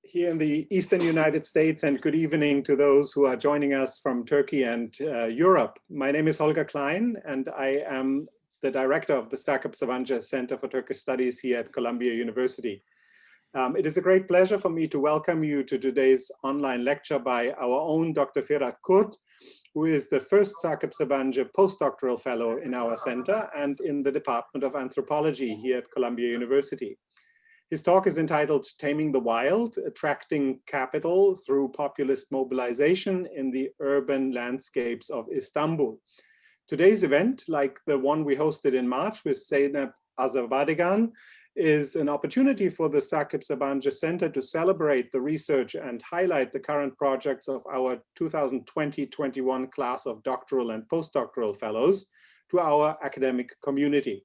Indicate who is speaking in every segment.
Speaker 1: here in the Eastern United States, and good evening to those who are joining us from Turkey and Europe. My name is Holger Klein, and I am the director of the Sakıp Sabancı Center for Turkish Studies here at Columbia University. It is a great pleasure for me to welcome you to today's online lecture by our own Dr. Fırat, who is the first Sakıp Sabancı postdoctoral fellow in our center and in the Department of Anthropology here at Columbia University. His talk is entitled Taming the Wild, Attracting Capital Through Populist Mobilization in the Urban Landscapes of Istanbul. Today's event, like the one we hosted in March with Zeynep Azabadegan, is an opportunity for the Sakıp Sabancı Center to celebrate the research and highlight the current projects of our 2020-21 class of doctoral and postdoctoral fellows to our academic community.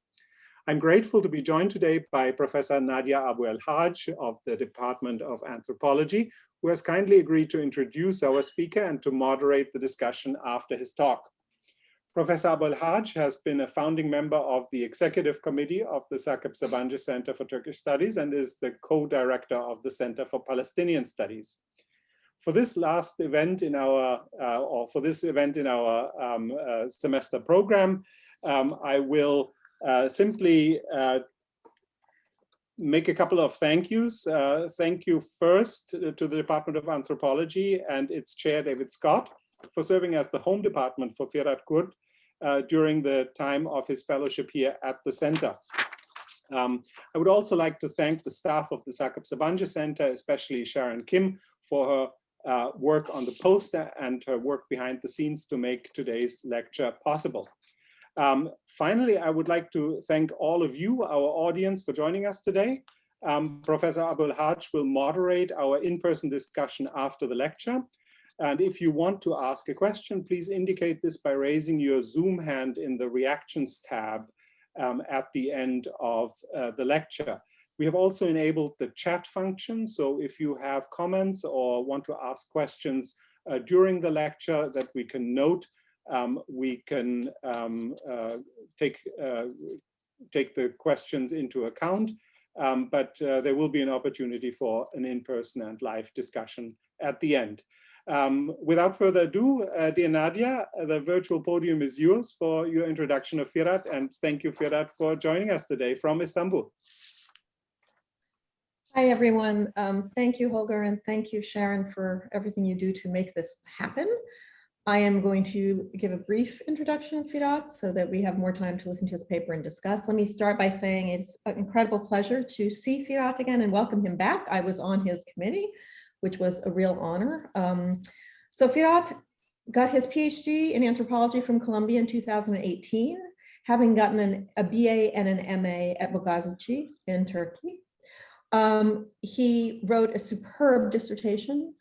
Speaker 1: I'm grateful to be joined today by Professor Nadia El-Haj of the Department of Anthropology, who has kindly agreed to introduce our speaker and to moderate the discussion after his talk. Professor El-Haj has been a founding member of the Executive Committee of the Sakıp Sabancı Center for Turkish Studies and is the co-director of the Center for Palestinian Studies. For this last event in our, semester program, I will simply make a couple of thank yous. Thank you first to the Department of Anthropology and its chair, David Scott, for serving as the home department for Fırat during the time of his fellowship here at the center. I would also like to thank the staff of the Sakıp Sabancı Center, especially Sharon Kim, for her work on the poster and her work behind the scenes to make today's lecture possible. Finally, I would like to thank all of you, our audience, for joining us today. Professor El-Haj will moderate our in-person discussion after the lecture. And if you want to ask a question, please indicate this by raising your Zoom hand in the reactions tab at the end of the lecture. We have also enabled the chat function. So if you have comments or want to ask questions during the lecture that we can note, we can take the questions into account, but there will be an opportunity for an in-person and live discussion at the end. Without further ado, dear Nadia, the virtual podium is yours for your introduction of Fırat, and thank you, Fırat, for joining us today from Istanbul.
Speaker 2: Hi, everyone. Thank you, Holger, and thank you, Sharon, for everything you do to make this happen. I am going to give a brief introduction of Fırat so that we have more time to listen to his paper and discuss. Let me start by saying it's an incredible pleasure to see Fırat again and welcome him back. I was on his committee, which was a real honor. So Fırat got his PhD in anthropology from Columbia in 2018, having gotten a BA and an MA at Boğaziçi in Turkey. He wrote a superb dissertation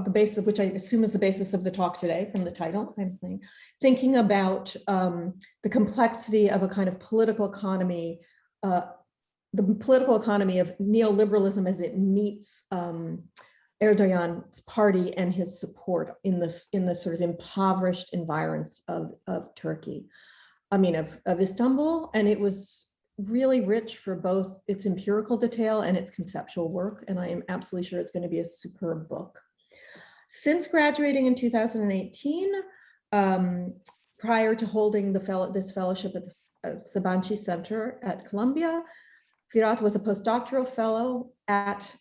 Speaker 2: the basis of which I assume is the basis of the talk today from the title I'm thinking about the complexity of a kind of political economy, the political economy of neoliberalism as it meets Erdogan's party and his support in this sort of impoverished environs of Turkey, of Istanbul. And it was really rich for both its empirical detail and its conceptual work. And I am absolutely sure it's going to be a superb book. Since graduating in 2018, prior to holding this fellowship at the Sabancı Center at Columbia, Fırat was a postdoctoral fellow at,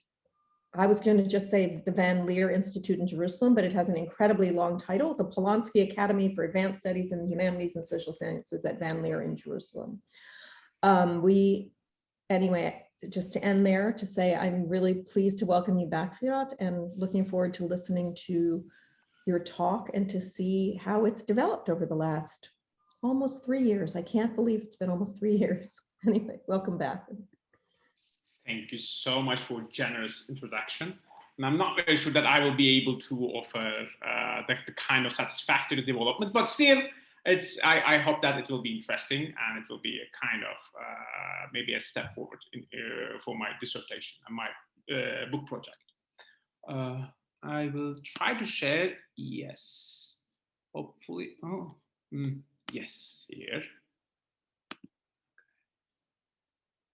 Speaker 2: I was going to just say the Van Leer Institute in Jerusalem, but it has an incredibly long title, the Polonsky Academy for Advanced Studies in the Humanities and Social Sciences at Van Leer in Jerusalem. Anyway, just to end there, to say I'm really pleased to welcome you back, Fırat, and looking forward to listening to your talk and to see how it's developed over the last almost 3 years. I can't believe it's been almost 3 years. Anyway, welcome back.
Speaker 3: Thank you so much for a generous introduction. And I'm not very sure that I will be able to offer the kind of satisfactory development, but still, I hope that it will be interesting and it will be a kind of maybe a step forward for my dissertation and my book project. I will try to share. Yes, hopefully. Yes, here.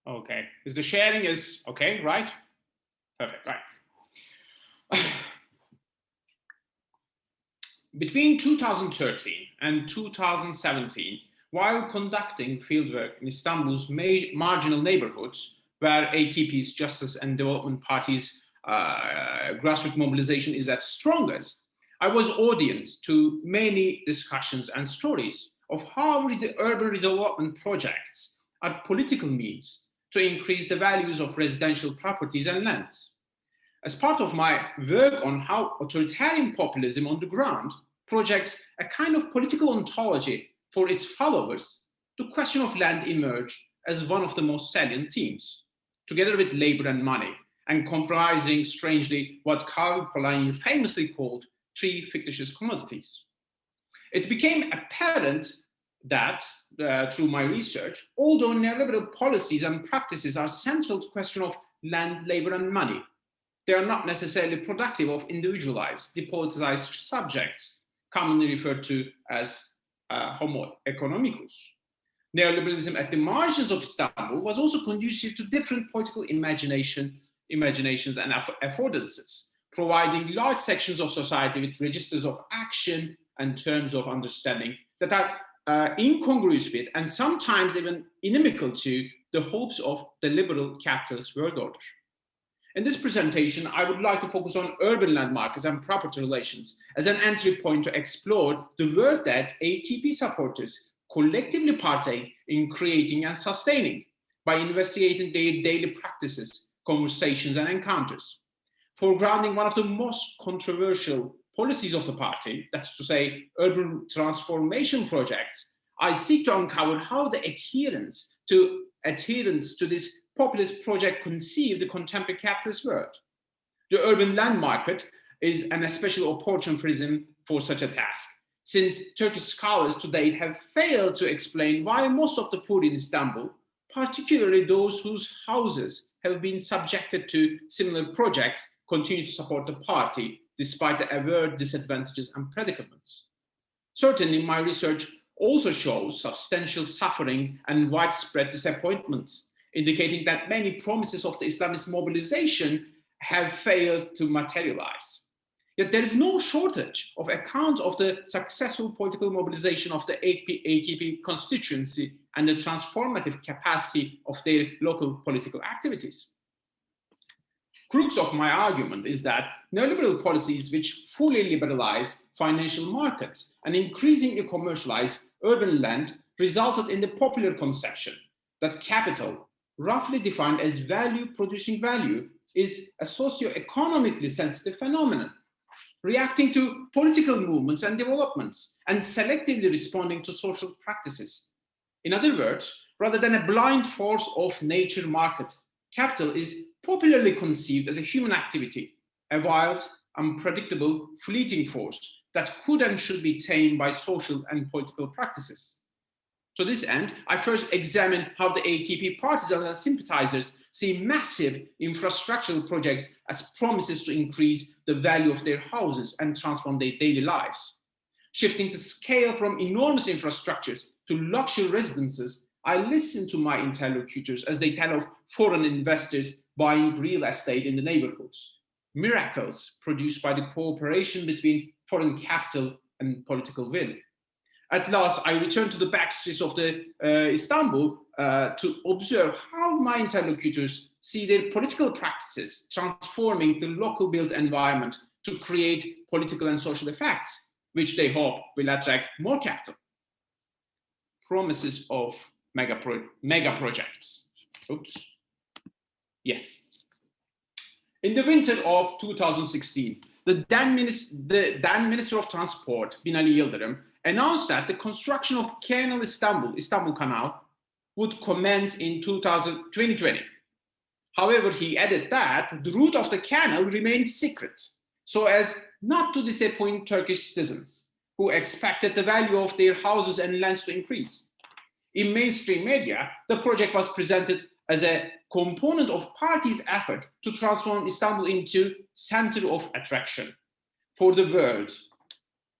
Speaker 3: Okay, is the sharing okay, right? Perfect, right. Between 2013 and 2017, while conducting fieldwork in Istanbul's marginal neighborhoods, where AKP's Justice and Development Party's grassroots mobilization is at strongest, I was audience to many discussions and stories of how urban redevelopment projects are political means to increase the values of residential properties and lands. As part of my work on how authoritarian populism on the ground projects a kind of political ontology for its followers, the question of land emerged as one of the most salient themes, together with labor and money, and comprising, strangely, what Karl Polanyi famously called three fictitious commodities. It became apparent that, through my research, although neoliberal policies and practices are central to the question of land, labor, and money, they are not necessarily productive of individualized, depoliticized subjects, commonly referred to as homo economicus. Neoliberalism at the margins of Istanbul was also conducive to different political imaginations and affordances, providing large sections of society with registers of action and terms of understanding that are incongruous with and sometimes even inimical to the hopes of the liberal capitalist world order. In this presentation, I would like to focus on urban land markets and property relations as an entry point to explore the work that AKP supporters collectively partake in creating and sustaining by investigating their daily practices, conversations, and encounters. Foregrounding one of the most controversial policies of the party, that's to say, urban transformation projects, I seek to uncover how the adherence to this populist project conceive the contemporary capitalist world. The urban land market is an especially opportune prism for such a task, since Turkish scholars to date have failed to explain why most of the poor in Istanbul, particularly those whose houses have been subjected to similar projects, continue to support the party despite the avowed disadvantages and predicaments. Certainly, my research also shows substantial suffering and widespread disappointments, indicating that many promises of the Islamist mobilization have failed to materialize. Yet there is no shortage of accounts of the successful political mobilization of the AKP constituency and the transformative capacity of their local political activities. Crux of my argument is that neoliberal policies which fully liberalize financial markets and increasingly commercialize urban land resulted in the popular conception that capital, roughly defined as value producing value, is a socio-economically sensitive phenomenon, reacting to political movements and developments and selectively responding to social practices. In other words, rather than a blind force of nature market, capital is popularly conceived as a human activity, a wild, unpredictable, fleeting force that could and should be tamed by social and political practices. To this end, I first examined how the AKP partisans and sympathizers see massive infrastructural projects as promises to increase the value of their houses and transform their daily lives. Shifting the scale from enormous infrastructures to luxury residences, I listened to my interlocutors as they tell of foreign investors buying real estate in the neighborhoods, miracles produced by the cooperation between foreign capital and political will. At last, I returned to the backstreets of Istanbul to observe how my interlocutors see their political practices transforming the local built environment to create political and social effects, which they hope will attract more capital. Promises of mega projects. Oops. Yes. In the winter of 2016, the then Minister of Transport, Binali Yıldırım, announced that the construction of Canal Istanbul Canal, would commence in 2020. However, he added that the route of the canal remained secret, so as not to disappoint Turkish citizens who expected the value of their houses and lands to increase. In mainstream media, the project was presented as a component of party's effort to transform Istanbul into center of attraction for the world,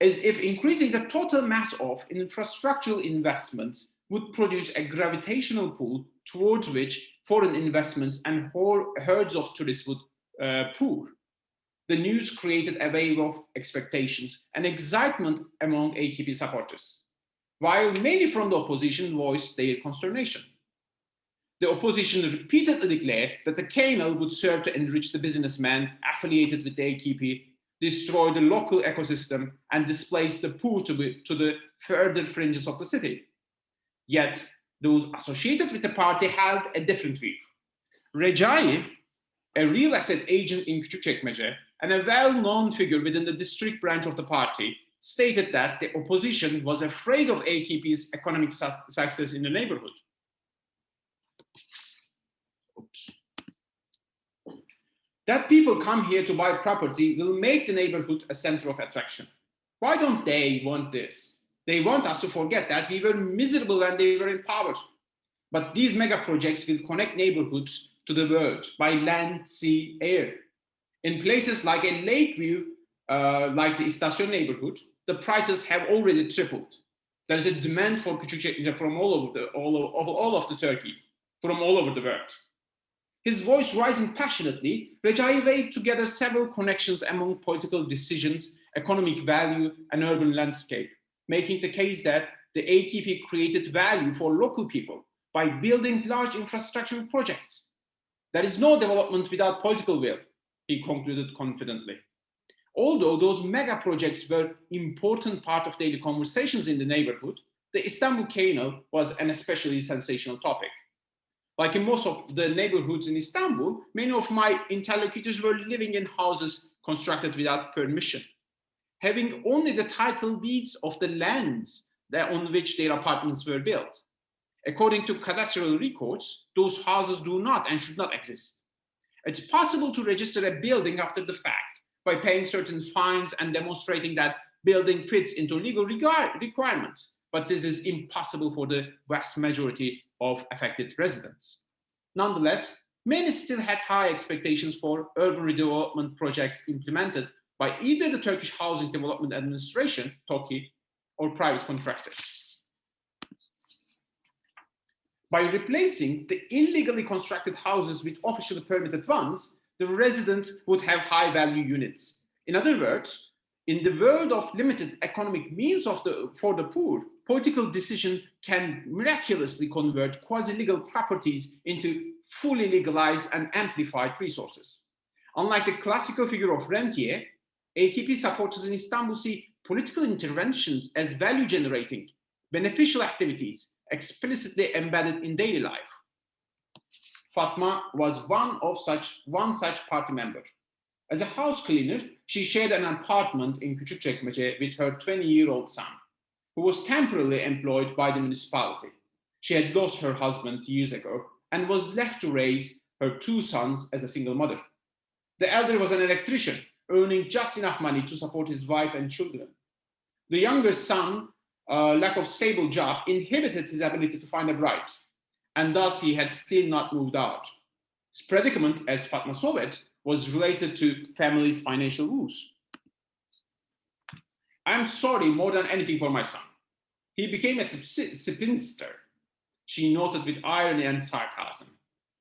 Speaker 3: as if increasing the total mass of infrastructural investments would produce a gravitational pull towards which foreign investments and herds of tourists would pour. The news created a wave of expectations and excitement among AKP supporters, while many from the opposition voiced their consternation. The opposition repeatedly declared that the canal would serve to enrich the businessmen affiliated with the AKP, destroy the local ecosystem, and displace the poor to the further fringes of the city. Yet, those associated with the party held a different view. Recai, a real estate agent in Küçükçekmece and a well-known figure within the district branch of the party, stated that the opposition was afraid of AKP's economic success in the neighborhood. Oops. That people come here to buy property will make the neighborhood a center of attraction. Why don't they want this? They want us to forget that we were miserable when they were in power. But these mega projects will connect neighborhoods to the world by land, sea, air. In places like a Lakeview, like the Istasyon neighborhood, the prices have already tripled. There is a demand for Küçükçekmece from all of the Turkey, from all over the world. His voice rising passionately, Recai waved together several connections among political decisions, economic value, and urban landscape, making the case that the AKP created value for local people by building large infrastructural projects. There is no development without political will, he concluded confidently. Although those mega projects were an important part of daily conversations in the neighborhood, the Istanbul Canal was an especially sensational topic. Like in most of the neighborhoods in Istanbul, many of my interlocutors were living in houses constructed without permission, having only the title deeds of the lands on which their apartments were built. According to cadastral records, those houses do not and should not exist. It's possible to register a building after the fact by paying certain fines and demonstrating that building fits into legal requirements, but this is impossible for the vast majority of affected residents. Nonetheless, many still had high expectations for urban redevelopment projects implemented by either the Turkish Housing Development Administration, TOKİ, or private contractors. By replacing the illegally constructed houses with officially permitted ones, the residents would have high-value units. In other words, in the world of limited economic means for the poor, political decision can miraculously convert quasi-legal properties into fully legalized and amplified resources. Unlike the classical figure of rentier, AKP supporters in Istanbul see political interventions as value-generating, beneficial activities explicitly embedded in daily life. Fatma was one such party member. As a house cleaner, she shared an apartment in Küçükçekmece with her 20-year-old son, who was temporarily employed by the municipality. She had lost her husband years ago and was left to raise her two sons as a single mother. The elder was an electrician, earning just enough money to support his wife and children. The younger son, lack of stable job, inhibited his ability to find a bride, and thus he had still not moved out. His predicament, as Fatma saw it, was related to family's financial woes. I'm sorry more than anything for my son. He became a spinster, she noted with irony and sarcasm.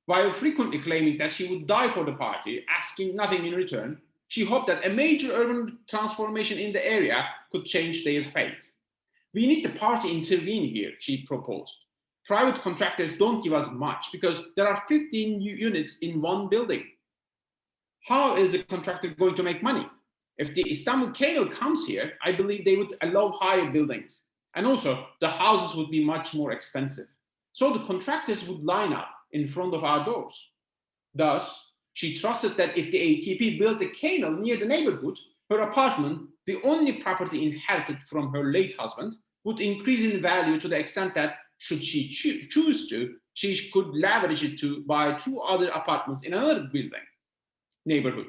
Speaker 3: While frequently claiming that she would die for the party, asking nothing in return, she hoped that a major urban transformation in the area could change their fate. We need the party to intervene here, she proposed. Private contractors don't give us much because there are 15 units in one building. How is the contractor going to make money? If the Istanbul Canal comes here, I believe they would allow higher buildings. And also, the houses would be much more expensive. So the contractors would line up in front of our doors. Thus, she trusted that if the AKP built a canal near the neighborhood, her apartment, the only property inherited from her late husband, would increase in value to the extent that, should she choose to, she could leverage it to buy 2 other apartments in another neighborhood.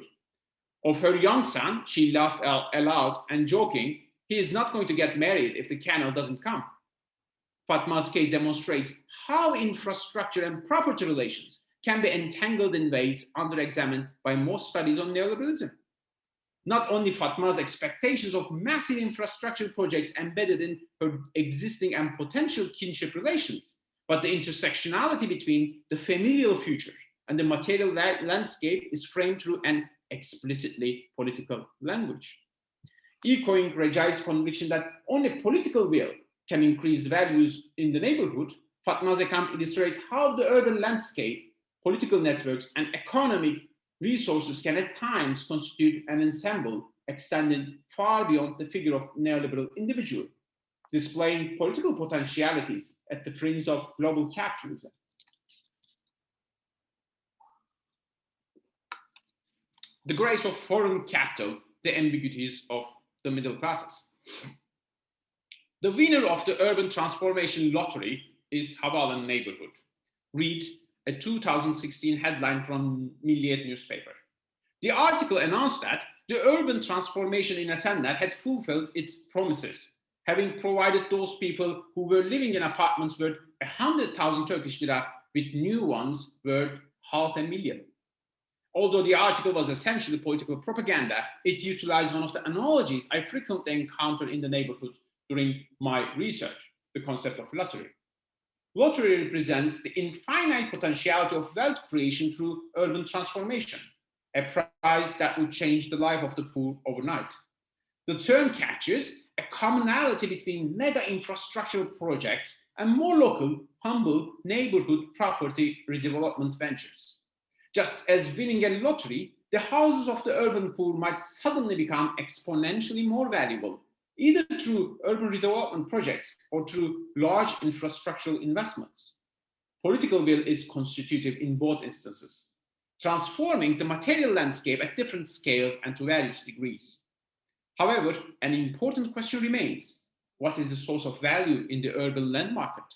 Speaker 3: Of her young son, she laughed aloud and joking, he is not going to get married if the canal doesn't come. Fatma's case demonstrates how infrastructure and property relations can be entangled in ways under-examined by most studies on neoliberalism. Not only Fatma's expectations of massive infrastructure projects embedded in her existing and potential kinship relations, but the intersectionality between the familial future and the material landscape is framed through an explicitly political language. Echoing Recai's conviction that only political will can increase the values in the neighborhood, Fatma's account illustrates how the urban landscape, political networks, and economic resources can at times constitute an ensemble extending far beyond the figure of neoliberal individual, displaying political potentialities at the fringe of global capitalism. The grace of foreign capital, the ambiguities of the middle classes. The winner of the urban transformation lottery is Havalan neighborhood. Read a 2016 headline from Milliyet newspaper. The article announced that the urban transformation in Esenler had fulfilled its promises, having provided those people who were living in apartments worth 100,000 Turkish lira with new ones worth 500,000. Although the article was essentially political propaganda, it utilized one of the analogies I frequently encounter in the neighborhood during my research, the concept of lottery. Lottery represents the infinite potentiality of wealth creation through urban transformation, a prize that would change the life of the poor overnight. The term captures a commonality between mega infrastructural projects and more local, humble neighborhood property redevelopment ventures. Just as winning a lottery, the houses of the urban poor might suddenly become exponentially more valuable, either through urban redevelopment projects or through large infrastructural investments. Political will is constitutive in both instances, transforming the material landscape at different scales and to various degrees. However, an important question remains: what is the source of value in the urban land market?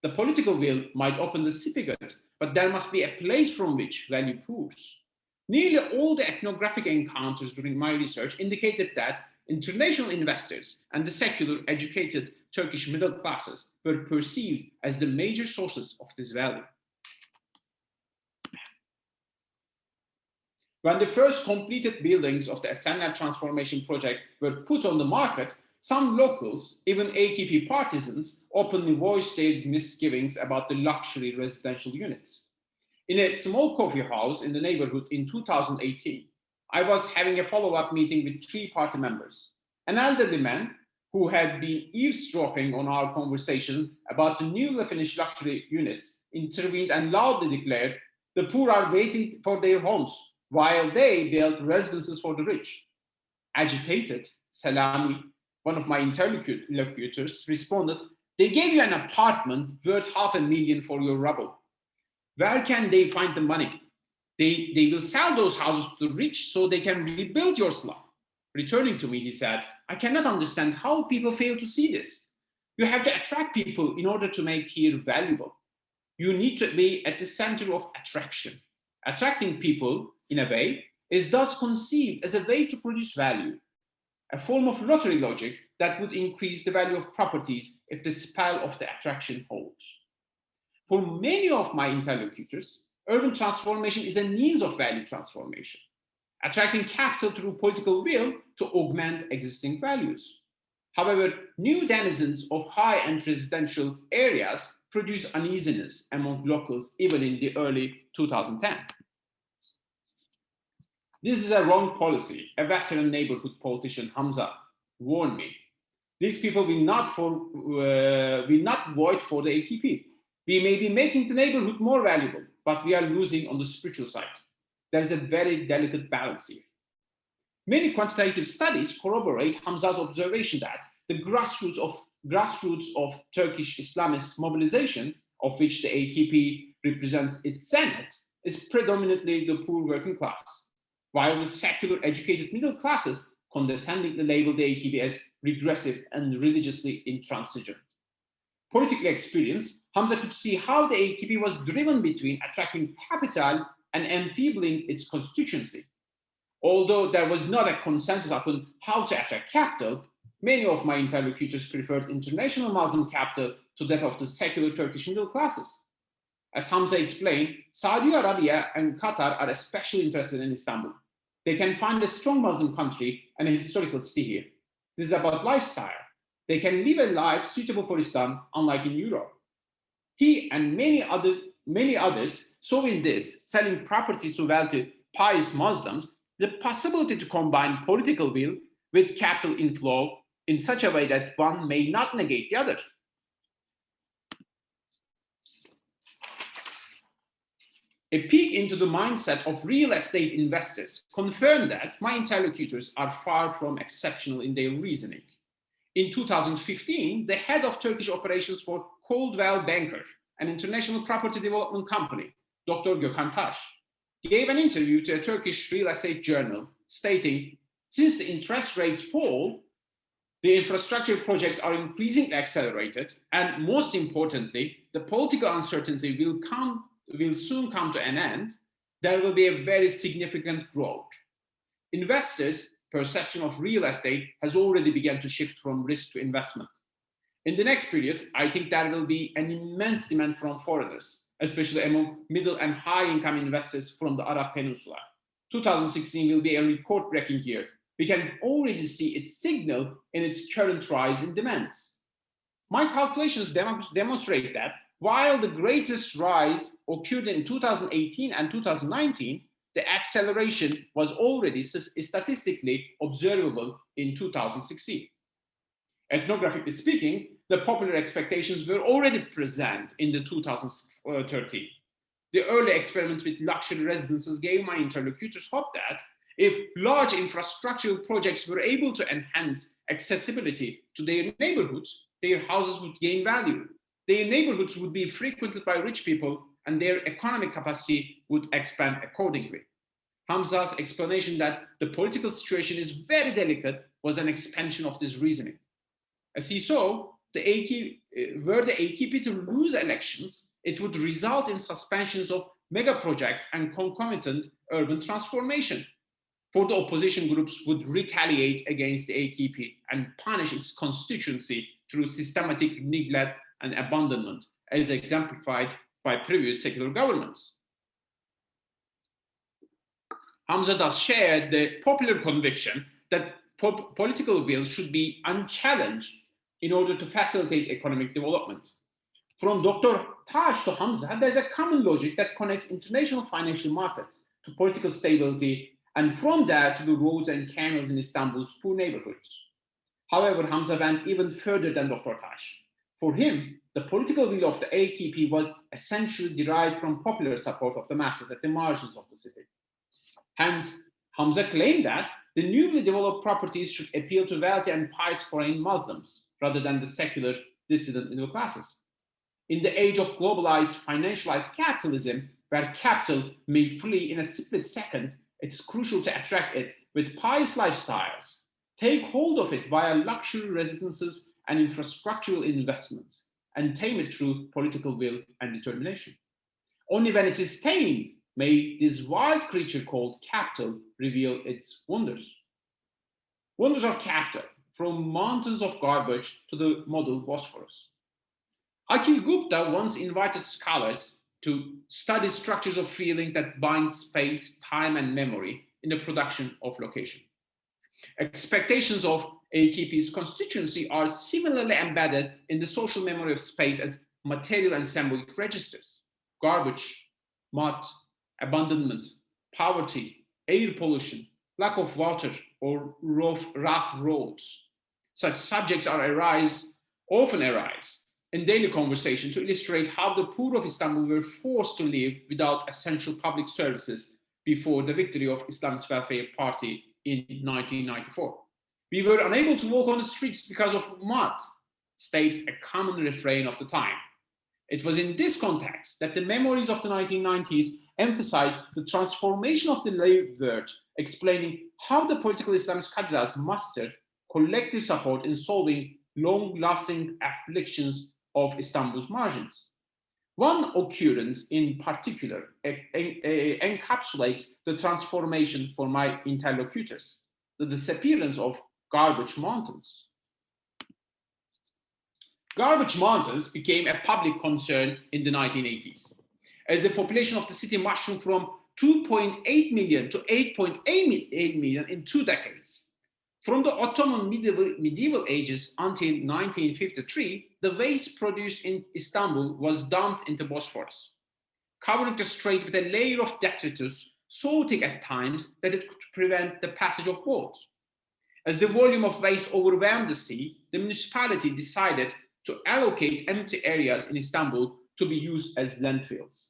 Speaker 3: The political will might open the spigot, but there must be a place from which value pours. Nearly all the ethnographic encounters during my research indicated that international investors and the secular educated Turkish middle classes were perceived as the major sources of this value. When the first completed buildings of the Esenler transformation project were put on the market, some locals, even AKP partisans, openly voiced their misgivings about the luxury residential units. In a small coffee house in the neighborhood in 2018, I was having a follow-up meeting with 3 party members. An elderly man who had been eavesdropping on our conversation about the newly finished luxury units intervened and loudly declared, "The poor are waiting for their homes, while they build residences for the rich." Agitated, Salami, one of my interlocutors, responded, "They gave you an apartment worth 500,000 for your rubble. Where can they find the money? They will sell those houses to the rich so they can rebuild your slum." Returning to me, he said, "I cannot understand how people fail to see this. You have to attract people in order to make here valuable. You need to be at the center of attraction. Attracting people, in a way, is thus conceived as a way to produce value, a form of lottery logic that would increase the value of properties if the spell of the attraction holds." For many of my interlocutors, urban transformation is a means of value transformation, attracting capital through political will to augment existing values. However, new denizens of high-end residential areas produce uneasiness among locals even in the early 2010s. "This is a wrong policy," a veteran neighborhood politician, Hamza, warned me. "These people will not vote for the AKP. We may be making the neighborhood more valuable, but we are losing on the spiritual side. There's a very delicate balance here." Many quantitative studies corroborate Hamza's observation that the grassroots of Turkish Islamist mobilization, of which the AKP represents its Senate, is predominantly the poor working class, while the secular educated middle classes condescendingly label the AKP as regressive and religiously intransigent. Politically experienced, Hamza could see how the AKP was driven between attracting capital and enfeebling its constituency. Although there was not a consensus upon how to attract capital, many of my interlocutors preferred international Muslim capital to that of the secular Turkish middle classes. As Hamza explained, Saudi Arabia and Qatar are especially interested in Istanbul. They can find a strong Muslim country and a historical city here. This is about lifestyle. They can live a life suitable for Islam, unlike in Europe. He and many others saw in this, selling properties to wealthy, pious Muslims, the possibility to combine political will with capital inflow in such a way that one may not negate the other. A peek into the mindset of real estate investors confirmed that my interlocutors are far from exceptional in their reasoning. In 2015, the head of Turkish operations for Coldwell Banker, an international property development company, Dr. Gökhan Taş, gave an interview to a Turkish real estate journal stating, since the interest rates fall, the infrastructure projects are increasingly accelerated, and most importantly, the political uncertainty will soon come to an end. There will be a very significant growth. Investors' perception of real estate has already begun to shift from risk to investment. In the next period, I think there will be an immense demand from foreigners, especially among middle and high income investors from the Arab Peninsula. 2016 will be a record-breaking year. We can already see its signal in its current rise in demands. My calculations demonstrate that while the greatest rise occurred in 2018 and 2019, the acceleration was already statistically observable in 2016. Ethnographically speaking, the popular expectations were already present in the 2013. The early experiment with luxury residences gave my interlocutors hope that if large infrastructural projects were able to enhance accessibility to their neighborhoods, their houses would gain value. Their neighborhoods would be frequented by rich people and their economic capacity would expand accordingly. Hamza's explanation that the political situation is very delicate was an expansion of this reasoning. As he saw, were the AKP to lose elections, it would result in suspensions of mega projects and concomitant urban transformation. For the opposition groups would retaliate against the AKP and punish its constituency through systematic neglect and abandonment, as exemplified by previous secular governments. Hamza thus shared the popular conviction that political will should be unchallenged in order to facilitate economic development. From Dr. Taş to Hamza, there's a common logic that connects international financial markets to political stability, and from there to the roads and canals in Istanbul's poor neighborhoods. However, Hamza went even further than Dr. Taş. For him, the political will of the AKP was essentially derived from popular support of the masses at the margins of the city. Hence, Hamza claimed that the newly developed properties should appeal to wealthy and pious foreign Muslims rather than the secular dissident middle classes. In the age of globalized, financialized capitalism, where capital may flee in a split second, it's crucial to attract it with pious lifestyles, take hold of it via luxury residences and infrastructural investments, and tame it through political will and determination. Only when it is tamed may this wild creature called capital reveal its wonders. Wonders of capital, from mountains of garbage to the model Bosphorus. Akhil Gupta once invited scholars to study structures of feeling that bind space, time, and memory in the production of location. Expectations of AKP's constituency are similarly embedded in the social memory of space as material and symbolic registers. Garbage, mud, abandonment, poverty, air pollution, lack of water, or rough roads. Such subjects often arise in daily conversation to illustrate how the poor of Istanbul were forced to live without essential public services before the victory of Islam's Welfare Party in 1994. We were unable to walk on the streets because of mud, states a common refrain of the time. It was in this context that the memories of the 1990s emphasized the transformation of the lived world, explaining how the political Islamist cadres mustered collective support in solving long-lasting afflictions of Istanbul's margins. One occurrence in particular encapsulates the transformation for my interlocutors, the disappearance of garbage mountains. Garbage mountains became a public concern in the 1980s, as the population of the city mushroomed from 2.8 million to 8.8 million in 2 decades. From the Ottoman medieval ages until 1953, the waste produced in Istanbul was dumped into Bosphorus, covering the strait with a layer of detritus so thick at times that it could prevent the passage of boats. As the volume of waste overwhelmed the sea, the municipality decided to allocate empty areas in Istanbul to be used as landfills.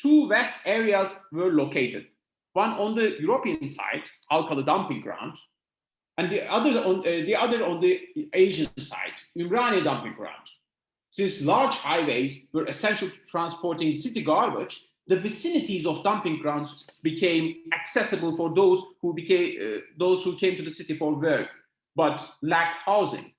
Speaker 3: Two vast areas were located, one on the European side, Halkalı dumping ground, and the other on the Asian side, Ümraniye dumping ground. Since large highways were essential to transporting city garbage, the vicinities of dumping grounds became accessible for those who came to the city for work, but lacked housing.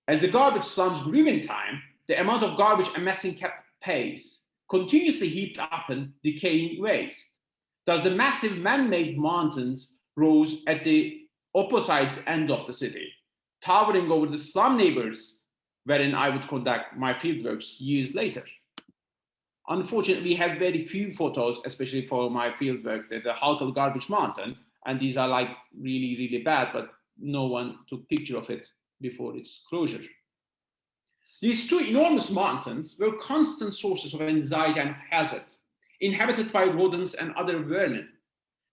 Speaker 3: As the garbage slums grew in time, the amount of garbage amassing kept pace, continuously heaped up in decaying waste. Thus, the massive man-made mountains rose at the opposite end of the city, towering over the slum neighbors, wherein I would conduct my fieldworks years later. Unfortunately, we have very few photos, especially for my fieldwork, the Halkalı Garbage Mountain, and these are like really, really bad, but no one took picture of it before its closure. These two enormous mountains were constant sources of anxiety and hazard, inhabited by rodents and other vermin.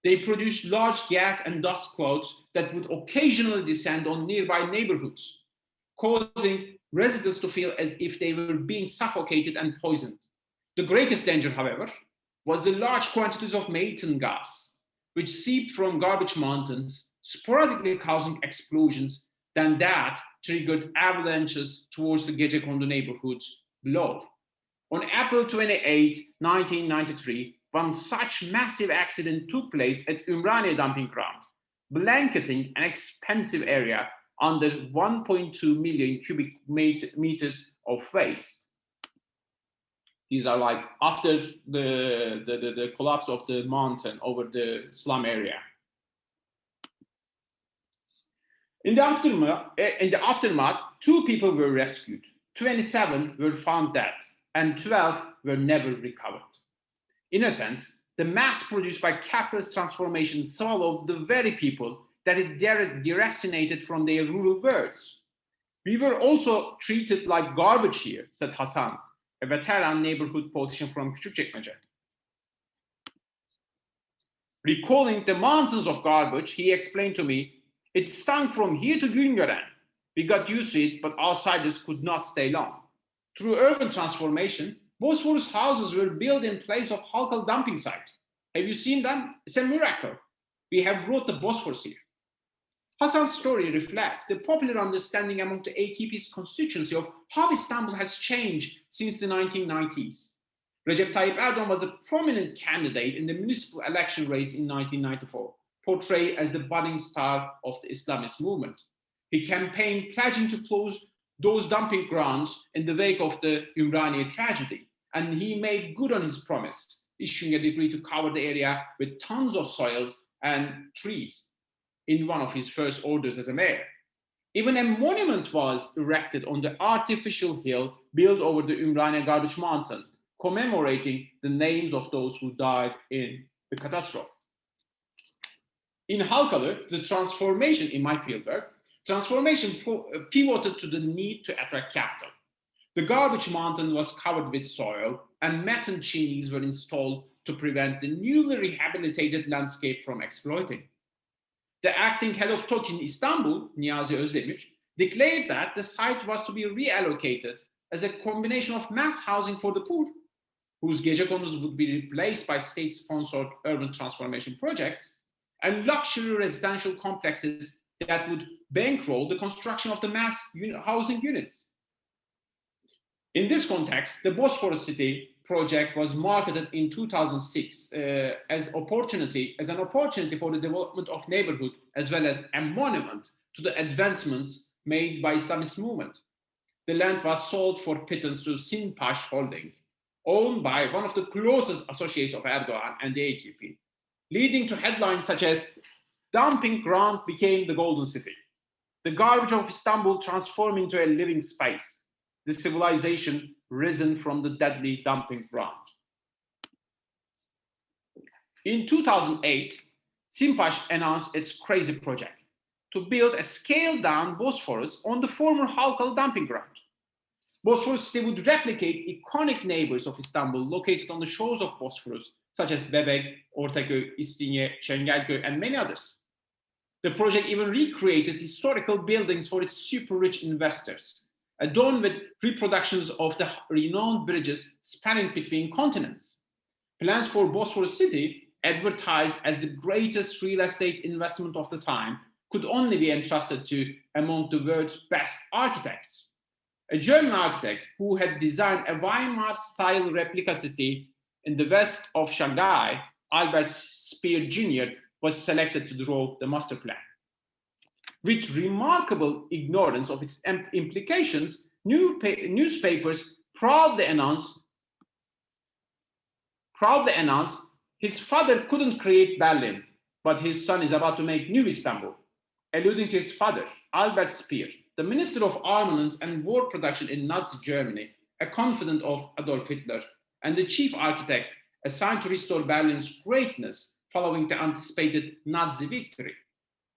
Speaker 3: They produced large gas and dust clouds that would occasionally descend on nearby neighborhoods, causing residents to feel as if they were being suffocated and poisoned. The greatest danger, however, was the large quantities of methane gas, which seeped from garbage mountains, sporadically causing explosions, then that triggered avalanches towards the Gecekondu neighborhoods below. On April 28, 1993, one such massive accident took place at Ümraniye dumping ground, blanketing an expansive area under 1.2 million cubic meters of waste. These are like after the collapse of the mountain over the slum area. In the aftermath, 2 people were rescued, 27 were found dead, and 12 were never recovered. In a sense, the mass produced by capitalist transformation swallowed the very people that it deracinated from their rural worlds. We were also treated like garbage here, said Hasan, a veteran neighborhood politician from Küçükçekmece. Recalling the mountains of garbage, he explained to me, it stunk from here to Güngören. We got used to it, but outsiders could not stay long. Through urban transformation, Bosphorus houses were built in place of Halkalı dumping site. Have you seen them? It's a miracle. We have brought the Bosphorus here. Hasan's story reflects the popular understanding among the AKP's constituency of how Istanbul has changed since the 1990s. Recep Tayyip Erdogan was a prominent candidate in the municipal election race in 1994, portrayed as the budding star of the Islamist movement. He campaigned pledging to close those dumping grounds in the wake of the Ümraniye tragedy, and he made good on his promise, issuing a decree to cover the area with tons of soils and trees in one of his first orders as a mayor. Even a monument was erected on the artificial hill built over the Ümraniye Garbage Mountain, commemorating the names of those who died in the catastrophe. In Halkalı, the transformation in my fieldwork, transformation pivoted to the need to attract capital. The garbage mountain was covered with soil, and methane chimneys were installed to prevent the newly rehabilitated landscape from exploiting. The acting head of TOKİ in Istanbul, Niyazi Özdemir, declared that the site was to be reallocated as a combination of mass housing for the poor, whose gecekondus would be replaced by state-sponsored urban transformation projects, and luxury residential complexes that would bankroll the construction of the mass housing units. In this context, the Bosphorus City project was marketed in 2006 as an opportunity for the development of neighborhood, as well as a monument to the advancements made by Islamist movement. The land was sold for pittance to Sympathizers Holding, owned by one of the closest associates of Erdogan and the AKP, leading to headlines such as "Dumping ground became the golden city," "The garbage of Istanbul transformed into a living space," "The civilization risen from the deadly dumping ground." In 2008, Sympathizers announced its crazy project to build a scaled-down Bosphorus on the former Halkalı dumping ground. Bosphorus City would replicate iconic neighbors of Istanbul located on the shores of Bosphorus such as Bebek, Ortaköy, İstinye, Çengelköy, and many others. The project even recreated historical buildings for its super-rich investors, adorned with reproductions of the renowned bridges spanning between continents. Plans for Bosphorus City, advertised as the greatest real estate investment of the time, could only be entrusted to among the world's best architects. A German architect who had designed a Weimar-style replica city in the west of Shanghai, Albert Speer Jr., was selected to draw the master plan. With remarkable ignorance of its implications, newspapers proudly announced his father couldn't create Berlin, but his son is about to make new Istanbul, alluding to his father, Albert Speer, the Minister of Armaments and War Production in Nazi Germany, a confidant of Adolf Hitler, and the chief architect assigned to restore Berlin's greatness following the anticipated Nazi victory.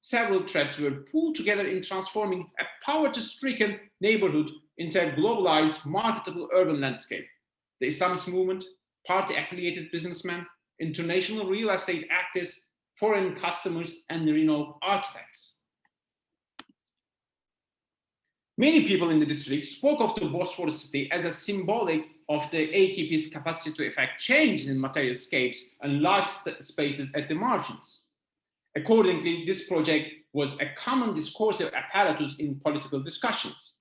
Speaker 3: Several threads were pulled together in transforming a poverty-stricken neighborhood into a globalized, marketable urban landscape. The Islamist movement, party-affiliated businessmen, international real estate actors, foreign customers, and renowned architects. Many people in the district spoke of the Bosphorus city as a symbolic of the AKP's capacity to effect changes in material scapes and life spaces at the margins. Accordingly, this project was a common discursive apparatus in political discussions.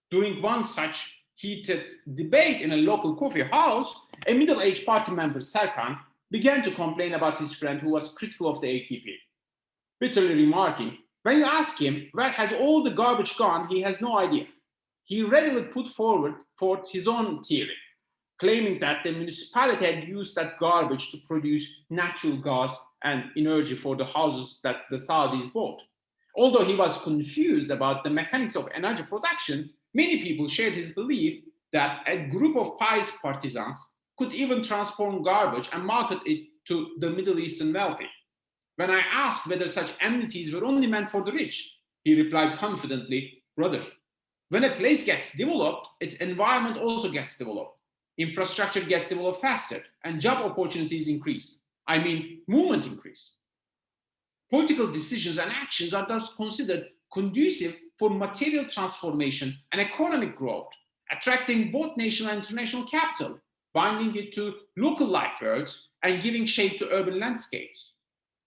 Speaker 3: During one such heated debate in a local coffee house, a middle-aged party member, Serkan, began to complain about his friend who was critical of the AKP, bitterly remarking, "When you ask him where has all the garbage gone, he has no idea." He readily put forth his own theory, claiming that the municipality had used that garbage to produce natural gas and energy for the houses that the Saudis bought. Although he was confused about the mechanics of energy production, many people shared his belief that a group of pious partisans could even transform garbage and market it to the Middle Eastern wealthy. When I asked whether such amenities were only meant for the rich, he replied confidently, "Brother, when a place gets developed, its environment also gets developed. Infrastructure gets developed faster and job opportunities increase. I mean, movement increase. Political decisions and actions are thus considered conducive for material transformation and economic growth, attracting both national and international capital, binding it to local life worlds and giving shape to urban landscapes.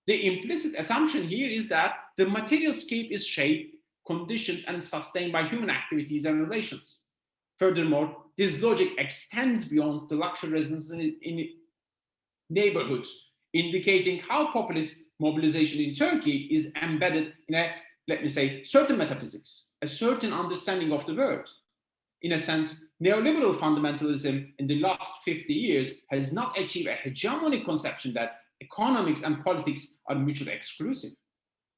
Speaker 3: The implicit assumption here is that the material scape is shaped, conditioned, and sustained by human activities and relations. Furthermore, this logic extends beyond the luxury residences in neighborhoods, indicating how populist mobilization in Turkey is embedded in a, let me say, certain metaphysics, a certain understanding of the world. In a sense, neoliberal fundamentalism in the last 50 years has not achieved a hegemonic conception that economics and politics are mutually exclusive.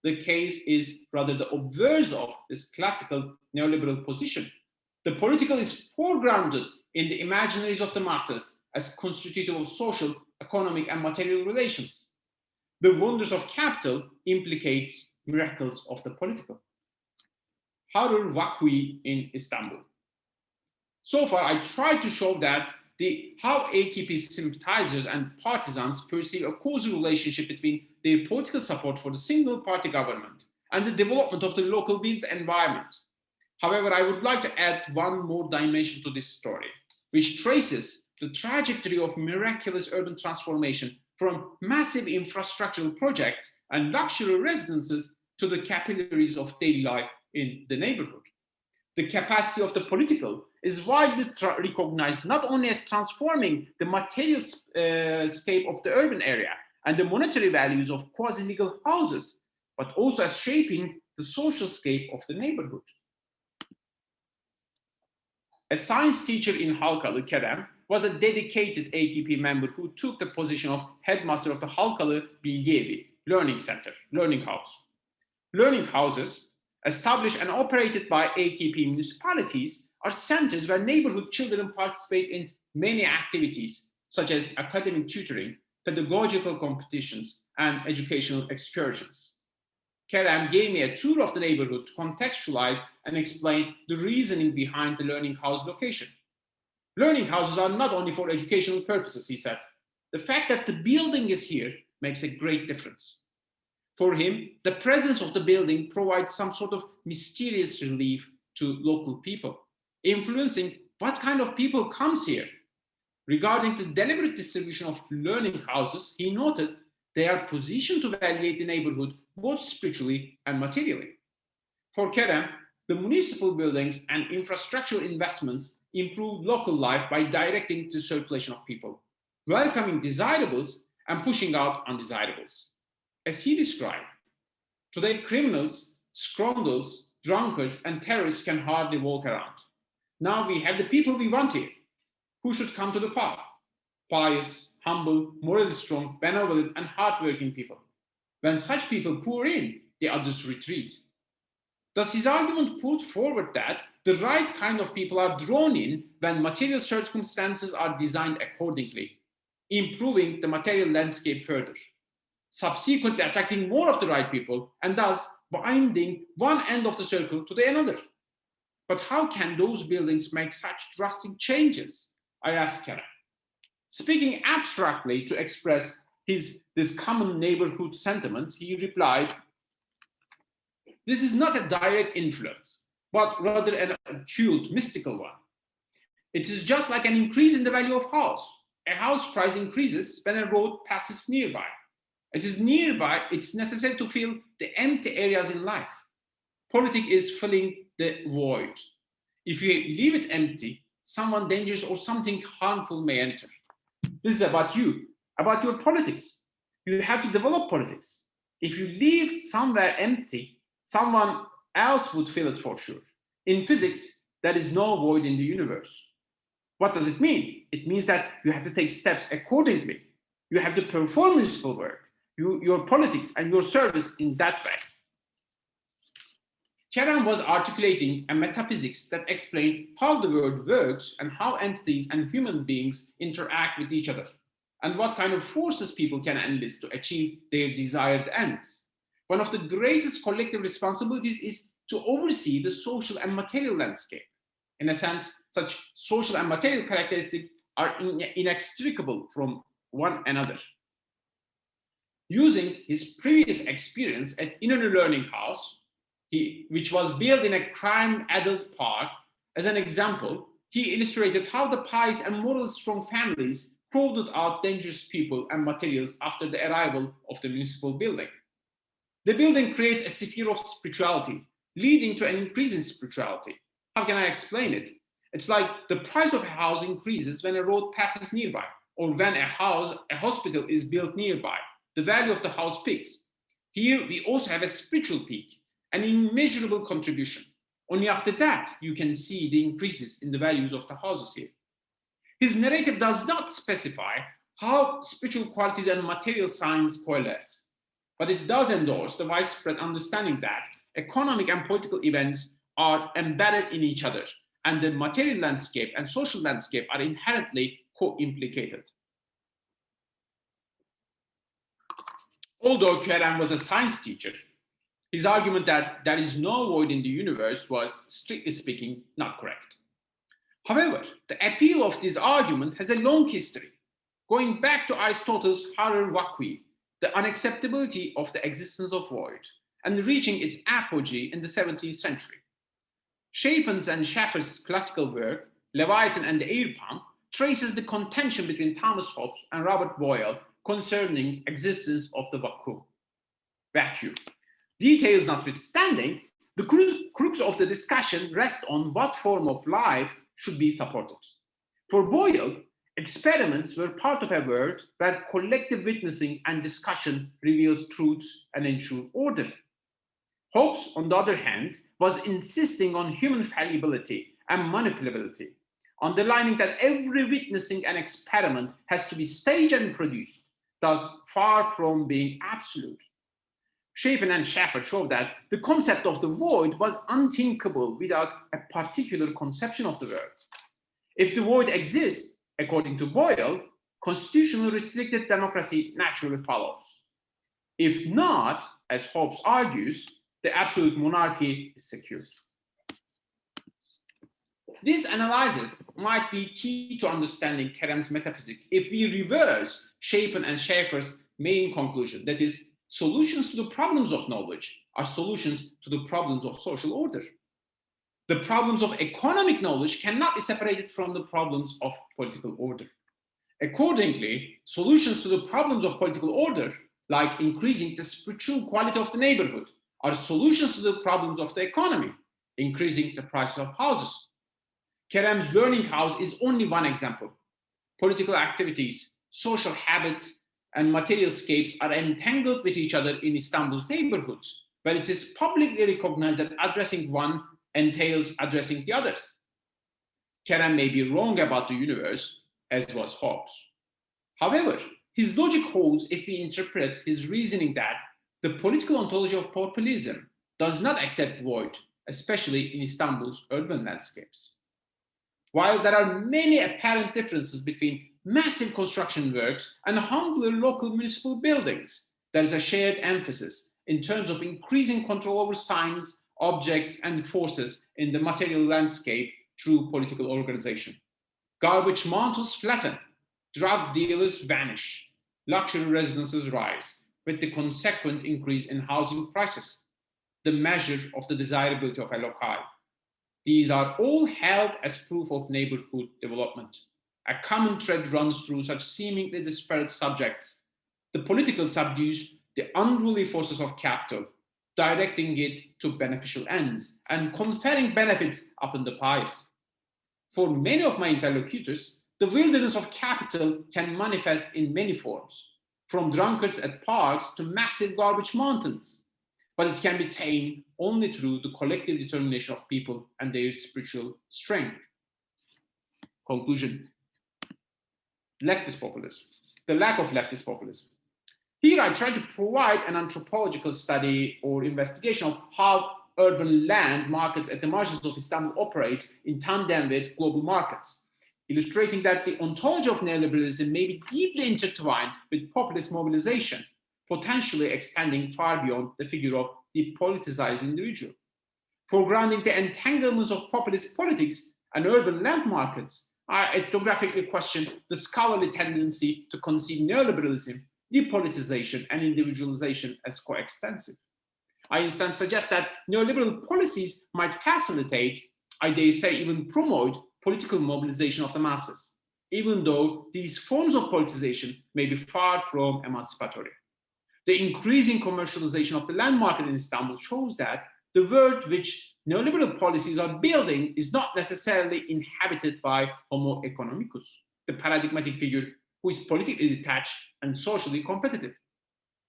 Speaker 3: The case is rather the obverse of this classical neoliberal position. The political is foregrounded in the imaginaries of the masses as constitutive of social, economic, and material relations. The wonders of capital implicates miracles of the political. Harur Vakui in Istanbul. So far, I tried to show that how AKP's sympathizers and partisans perceive a causal relationship between their political support for the single-party government and the development of the local built environment. However, I would like to add one more dimension to this story, which traces the trajectory of miraculous urban transformation from massive infrastructural projects and luxury residences to the capillaries of daily life in the neighborhood. The capacity of the political is widely recognized not only as transforming the material scape of the urban area and the monetary values of quasi-legal houses, but also as shaping the social scape of the neighborhood. A science teacher in Halkalı, Kerem, was a dedicated AKP member who took the position of headmaster of the Halkalı Bilgi Learning Center, Learning House. Learning houses, established and operated by AKP municipalities, are centers where neighborhood children participate in many activities, such as academic tutoring, pedagogical competitions, and educational excursions. Kerem gave me a tour of the neighborhood to contextualize and explain the reasoning behind the learning house location. Learning houses are not only for educational purposes, he said. The fact that the building is here makes a great difference. For him, the presence of the building provides some sort of mysterious relief to local people, influencing what kind of people comes here. Regarding the deliberate distribution of learning houses, he noted they are positioned to evaluate the neighborhood both spiritually and materially. For Kerem, the municipal buildings and infrastructural investments improve local life by directing the circulation of people, welcoming desirables and pushing out undesirables. As he described, today criminals, scoundrels, drunkards, and terrorists can hardly walk around. Now we have the people we want here, who should come to the park: pious, humble, morally strong, benevolent, and hardworking people. When such people pour in, the others retreat. Thus, his argument put forward that the right kind of people are drawn in when material circumstances are designed accordingly, improving the material landscape further, subsequently attracting more of the right people, and thus binding one end of the circle to the another. But how can those buildings make such drastic changes? I asked Kerem. Speaking abstractly to express this common neighborhood sentiment, he replied, "This is not a direct influence, but rather an occult, mystical one. It is just like an increase in the value of house. A house price increases when a road passes nearby. It is nearby, it's necessary to fill the empty areas in life. Politics is filling the void. If you leave it empty, someone dangerous or something harmful may enter. This is about you, about your politics. You have to develop politics. If you leave somewhere empty, someone else would fill it for sure. In physics, there is no void in the universe. What does it mean? It means that you have to take steps accordingly. You have to perform useful work, your politics and your service in that way." Kerem was articulating a metaphysics that explained how the world works and how entities and human beings interact with each other, and what kind of forces people can enlist to achieve their desired ends. One of the greatest collective responsibilities is to oversee the social and material landscape. In a sense, such social and material characteristics are inextricable from one another. Using his previous experience at Inner Learning House, which was built in a crime-addled park, as an example, he illustrated how the pious and morally strong families crowded out dangerous people and materials after the arrival of the municipal building. The building creates a sphere of spirituality, leading to an increase in spirituality. How can I explain it? It's like the price of a house increases when a road passes nearby, or when a hospital is built nearby. The value of the house peaks. Here, we also have a spiritual peak, an immeasurable contribution. Only after that, you can see the increases in the values of the houses here. His narrative does not specify how spiritual qualities and material science coalesce, but it does endorse the widespread understanding that economic and political events are embedded in each other, and the material landscape and social landscape are inherently co-implicated. Although Kerem was a science teacher, his argument that there is no void in the universe was, strictly speaking, not correct. However, the appeal of this argument has a long history, going back to Aristotle's horror vacui, the unacceptability of the existence of void, and reaching its apogee in the 17th century. Chapin's and Schaeffer's classical work, Leviathan and the Air Pump, traces the contention between Thomas Hobbes and Robert Boyle concerning existence of the vacuum. Details notwithstanding, the crux of the discussion rests on what form of life should be supported. For Boyle, experiments were part of a world where collective witnessing and discussion reveals truths and ensure order. Hobbes, on the other hand, was insisting on human fallibility and manipulability, underlining that every witnessing and experiment has to be staged and produced, thus far from being absolute. Chapin and Schaeffer show that the concept of the void was unthinkable without a particular conception of the world. If the void exists, according to Boyle, constitutionally restricted democracy naturally follows. If not, as Hobbes argues, the absolute monarchy is secured. These analyses might be key to understanding Kerem's metaphysics if we reverse Shapen and Schaeffer's main conclusion, that is, solutions to the problems of knowledge are solutions to the problems of social order. The problems of economic knowledge cannot be separated from the problems of political order. Accordingly, solutions to the problems of political order, like increasing the spiritual quality of the neighborhood, are solutions to the problems of the economy, increasing the prices of houses. Kerem's learning house is only one example. Political activities, social habits, and material scapes are entangled with each other in Istanbul's neighborhoods, but it is publicly recognized that addressing one entails addressing the others. Kerem may be wrong about the universe, as was Hobbes. However, his logic holds if we interpret his reasoning that the political ontology of populism does not accept void, especially in Istanbul's urban landscapes. While there are many apparent differences between massive construction works and humbler local municipal buildings, there is a shared emphasis in terms of increasing control over signs, objects, and forces in the material landscape through political organization. Garbage mountains flatten, drug dealers vanish, luxury residences rise, with the consequent increase in housing prices, the measure of the desirability of a locale. These are all held as proof of neighborhood development. A common thread runs through such seemingly disparate subjects. The political subdues the unruly forces of capital, directing it to beneficial ends and conferring benefits upon the pious. For many of my interlocutors, the wilderness of capital can manifest in many forms, from drunkards at parks to massive garbage mountains. But it can be tamed only through the collective determination of people and their spiritual strength. Conclusion. Leftist populism. The lack of leftist populism. Here I try to provide an anthropological study or investigation of how urban land markets at the margins of Istanbul operate in tandem with global markets, illustrating that the ontology of neoliberalism may be deeply intertwined with populist mobilization, potentially extending far beyond the figure of depoliticized individual. Foregrounding the entanglements of populist politics and urban land markets, I ethnographically question the scholarly tendency to conceive neoliberalism, depoliticization, and individualization as coextensive. I instead suggest that neoliberal policies might facilitate, I dare say even promote, political mobilization of the masses, even though these forms of politicization may be far from emancipatory. The increasing commercialization of the land market in Istanbul shows that the world which neoliberal policies are building is not necessarily inhabited by homo economicus, the paradigmatic figure who is politically detached and socially competitive.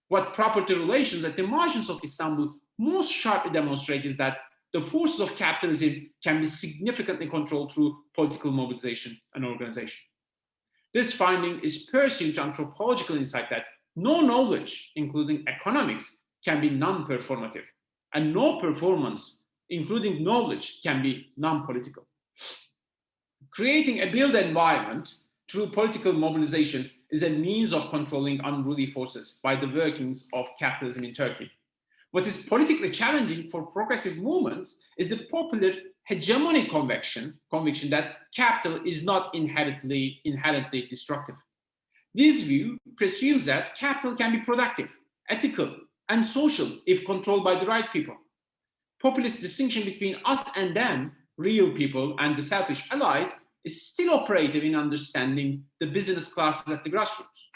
Speaker 3: What property relations at the margins of Istanbul most sharply demonstrate is that the forces of capitalism can be significantly controlled through political mobilization and organization. This finding is pursuant to anthropological insight that no knowledge, including economics, can be non-performative, and no performance, including knowledge, can be non-political. Creating a built environment through political mobilization is a means of controlling unruly forces by the workings of capitalism in Turkey. What is politically challenging for progressive movements is the popular hegemony conviction that capital is not inherently destructive. This view presumes that capital can be productive, ethical, and social if controlled by the right people. Populist distinction between us and them, real people, and the selfish allied, is still operative in understanding the business classes at the grassroots,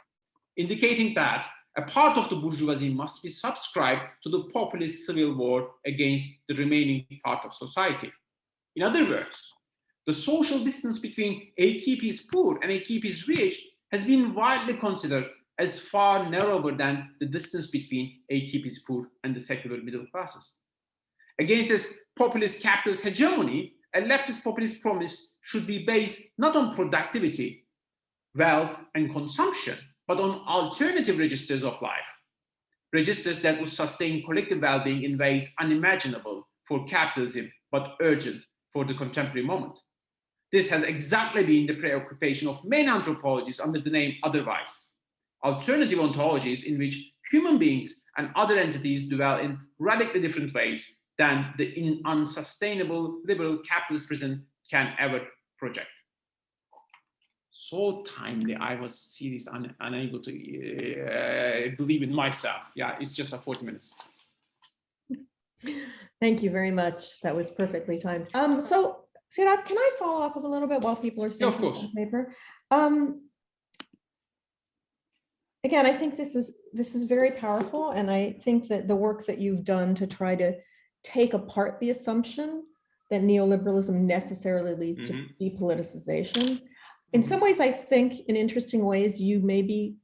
Speaker 3: indicating that a part of the bourgeoisie must be subscribed to the populist civil war against the remaining part of society. In other words, the social distance between AKP's poor and AKP's rich has been widely considered as far narrower than the distance between AKP's poor and the secular middle classes. Against this populist capitalist hegemony, a leftist populist promise should be based not on productivity, wealth, and consumption, but on alternative registers of life, registers that would sustain collective well-being in ways unimaginable for capitalism, but urgent for the contemporary moment. This has exactly been the preoccupation of many anthropologists under the name otherwise, alternative ontologies in which human beings and other entities dwell in radically different ways than the unsustainable liberal capitalist prison can ever project. so timely. I was seriously unable to believe in myself. Yeah, it's just 40 minutes.
Speaker 2: Thank you very much. That was perfectly timed. So Fırat, can I follow up a little bit while people are thinking
Speaker 3: of course.
Speaker 2: on paper? Again, I think this is very powerful, and I think that the work that you've done to try to take apart the assumption that neoliberalism necessarily leads to depoliticization. In some ways, I think in interesting ways, you maybe,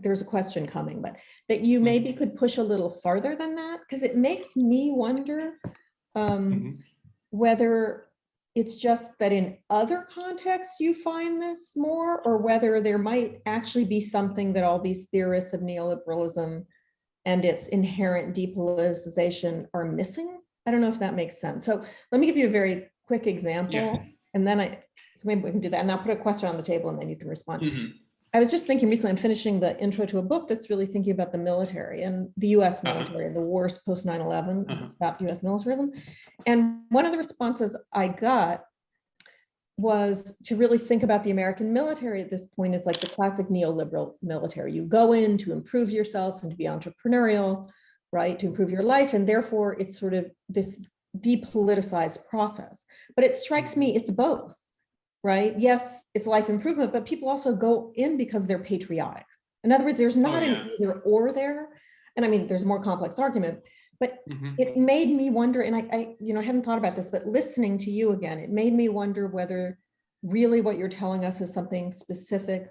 Speaker 2: there's a question coming, but that you maybe could push a little farther than that, because it makes me wonder whether it's just that in other contexts you find this more, or whether there might actually be something that all these theorists of neoliberalism and its inherent depoliticization are missing. I don't know if that makes sense. So let me give you a very quick example, and then so maybe we can do that, and I'll put a question on the table and then you can respond. I was just thinking recently, I'm finishing the intro to a book that's really thinking about the military and the US military and the wars post 9/11. It's about US militarism. And one of the responses I got was to really think about the American military at this point. It's like the classic neoliberal military. You go in to improve yourselves and to be entrepreneurial, right? To improve your life. And therefore it's sort of this depoliticized process. But it strikes me, it's both. Right? Yes, it's life improvement, but people also go in because they're patriotic. In other words, there's not an either or there. And I mean, there's a more complex argument, but it made me wonder, and I hadn't thought about this, but listening to you again, it made me wonder whether really what you're telling us is something specific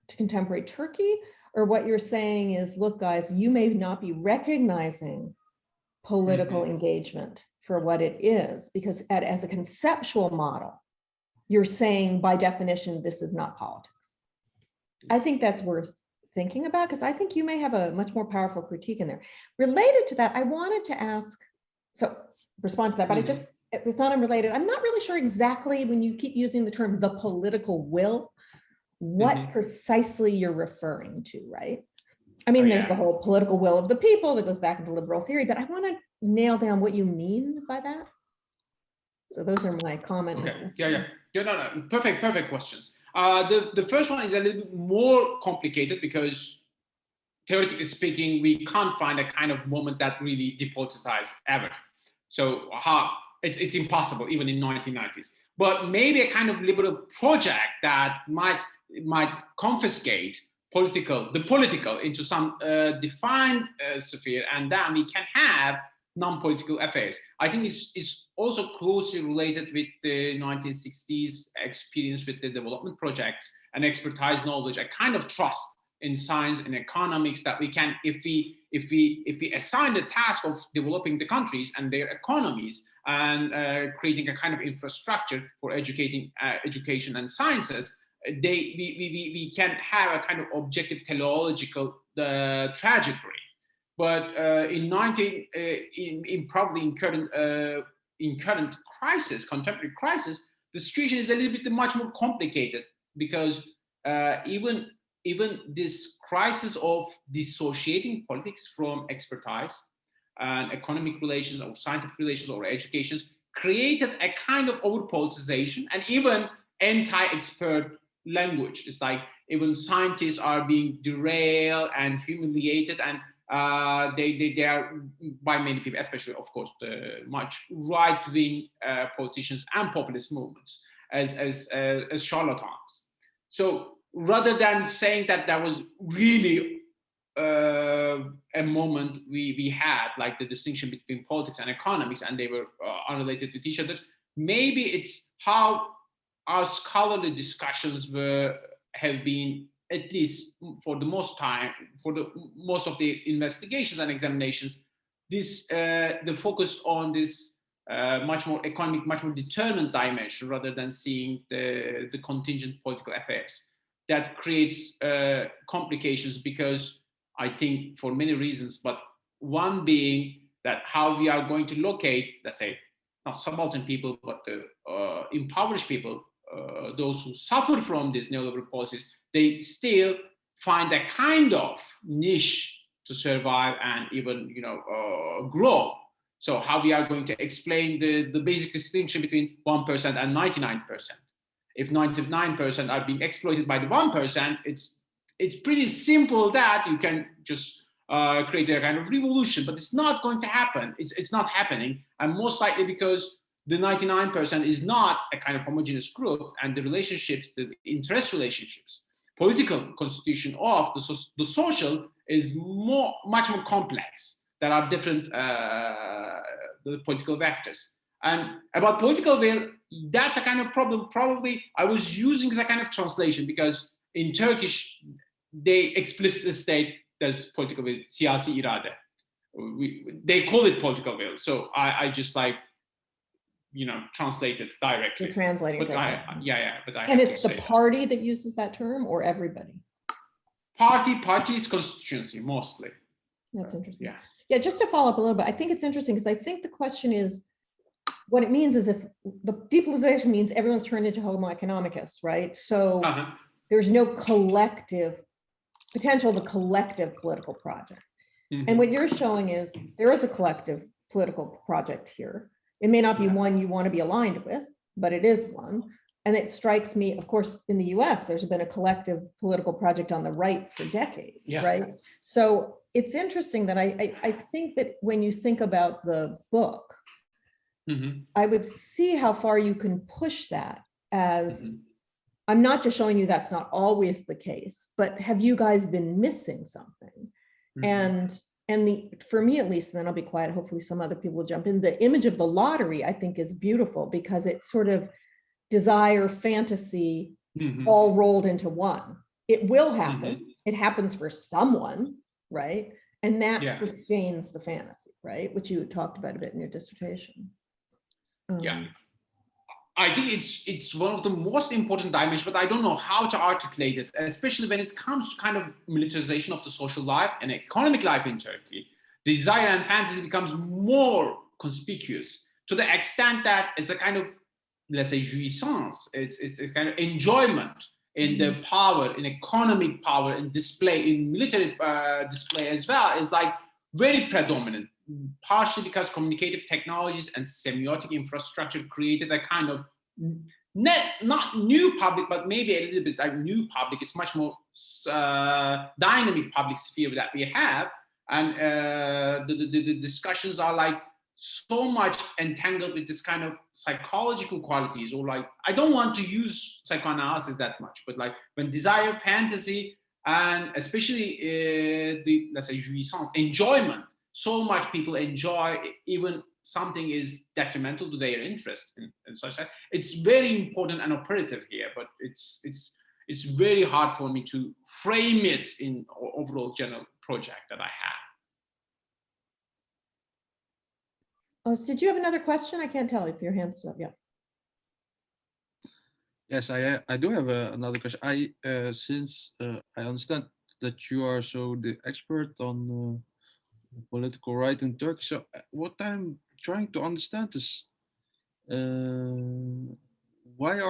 Speaker 2: to contemporary Turkey, or what you're saying is, look, guys, you may not be recognizing political engagement for what it is, because as a conceptual model, you're saying by definition, this is not politics. I think that's worth thinking about, because I think you may have a much more powerful critique in there. Related to that, I wanted to ask, so respond to that, but it's not unrelated. I'm not really sure exactly, when you keep using the term the political will, what precisely you're referring to, right? I mean, there's the whole political will of the people that goes back into liberal theory, but I want to nail down what you mean by that. So those are my comments.
Speaker 3: Okay. No. Perfect questions. The first one is a little bit more complicated, because theoretically speaking, we can't find a kind of moment that really depoliticized ever. So it's impossible, even in 1990s. But maybe a kind of liberal project that might confiscate the political into some defined sphere, and then we can have non-political affairs. I think it's also closely related with the 1960s experience with the development projects and expertise knowledge, a kind of trust in science and economics that we can, if we assign the task of developing the countries and their economies and creating a kind of infrastructure for education and sciences, we can have a kind of objective teleological trajectory. But in current crisis, contemporary crisis, the situation is a little bit much more complicated, because even this crisis of dissociating politics from expertise and economic relations or scientific relations or educations created a kind of over-politicization and even anti-expert language. It's like even scientists are being derailed and humiliated, and they are, by many people, especially of course the much right-wing politicians and populist movements, as charlatans. So rather than saying that that was really a moment we had, like the distinction between politics and economics, and they were unrelated with each other, maybe it's how our scholarly discussions have been, at least for the most of the investigations and examinations, the focus on this much more economic, much more determined dimension, rather than seeing the contingent political affairs. That creates complications, because I think for many reasons, but one being that how we are going to locate, let's say, not subaltern people, but the impoverished people, those who suffer from these neoliberal policies, they still find a kind of niche to survive and even grow. So how we are going to explain the basic distinction between 1% and 99%, if 99% are being exploited by the 1%, it's pretty simple that you can just create a kind of revolution, but it's not going to happen. It's not happening, and most likely because the 99% is not a kind of homogeneous group, and the relationships, the interest relationships, political constitution of the social is much more complex. There are different the political vectors. And about political will, that's a kind of problem. Probably I was using as a kind of translation because in Turkish, they explicitly state there's political will, siyasi irade. They call it political will. So I just like, translate it directly.
Speaker 2: You're translating it.
Speaker 3: But but I
Speaker 2: and it's the party that uses that term or everybody?
Speaker 3: Party's constituency mostly.
Speaker 2: That's interesting.
Speaker 3: Yeah,
Speaker 2: just to follow up a little bit, I think it's interesting because I think the question is, what it means is if the depoliticization means everyone's turned into homo economicus, right? So there's no potential of a collective political project. And what you're showing is there is a collective political project here. It may not be one you want to be aligned with, but it is one. And it strikes me, of course, in the US, there's been a collective political project on the right for decades, right? So it's interesting that I think that when you think about the book, I would see how far you can push that as, I'm not just showing you that's not always the case, but have you guys been missing something? And for me at least, and then I'll be quiet, hopefully some other people will jump in, the image of the lottery I think is beautiful because it's sort of desire, fantasy, all rolled into one. It will happen. It happens for someone, right? And that sustains the fantasy, right? Which you talked about a bit in your dissertation.
Speaker 3: I think it's one of the most important dimensions, but I don't know how to articulate it, especially when it comes to kind of militarization of the social life and economic life in Turkey. Desire and fantasy becomes more conspicuous to the extent that it's a kind of, let's say, jouissance. It's a kind of enjoyment in the power, in economic power, in display, in military display as well, is like very predominant. Partially because communicative technologies and semiotic infrastructure created a kind of not new public, but maybe a little bit like new public. It's much more dynamic public sphere that we have, and the discussions are like so much entangled with this kind of psychological qualities, or like, I don't want to use psychoanalysis that much, but like when desire, fantasy, and especially let's say jouissance, enjoyment. So much people enjoy, even something is detrimental to their interest in such that. It's very important and operative here, but it's very hard for me to frame it in overall general project that I have.
Speaker 2: Oh, did you have another question? I can't tell if your hand's up. Yeah.
Speaker 4: Yes, I do have another question. Since I understand that you are the expert on political right in Turkey. So what I'm trying to understand is why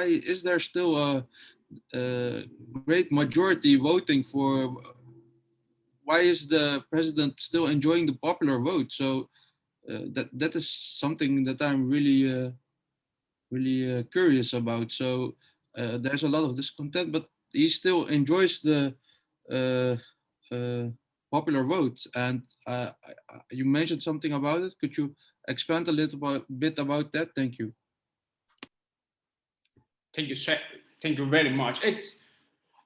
Speaker 4: is there still a great majority voting for? Why is the president still enjoying the popular vote? So that is something that I'm really curious about. So there's a lot of discontent, but he still enjoys the popular vote, and you mentioned something about it. Could you expand a little bit about that? Thank you.
Speaker 3: Thank you very much.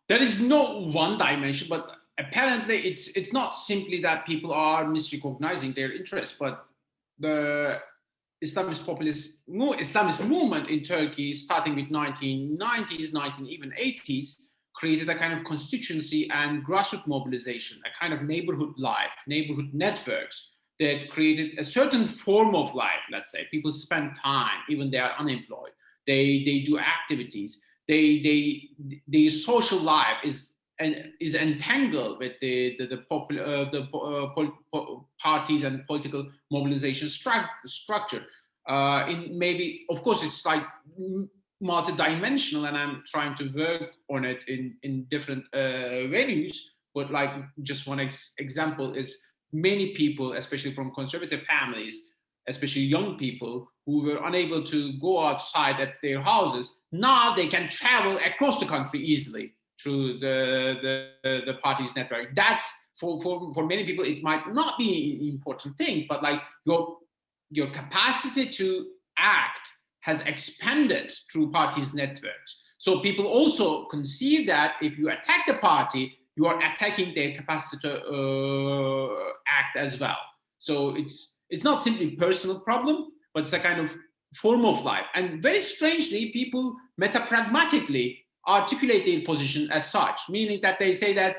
Speaker 3: There is no one dimension, but apparently it's not simply that people are misrecognizing their interests, but the Islamist movement in Turkey, starting with 1990s, even 80s, created a kind of constituency and grassroots mobilization, a kind of neighborhood life, neighborhood networks that created a certain form of life. Let's say people spend time, even they are unemployed. They do activities. Their social life is entangled with the parties and political mobilization structure. In maybe, of course, it's like multidimensional, and I'm trying to work on it in different venues. But like just one example is many people, especially from conservative families, especially young people who were unable to go outside at their houses. Now they can travel across the country easily through the party's network. That's for many people, it might not be an important thing, but like your capacity to act has expanded through parties' networks. So people also conceive that if you attack the party, you are attacking their capacity to act as well. So it's not simply a personal problem, but it's a kind of form of life. And very strangely, people metapragmatically articulate their position as such, meaning that they say that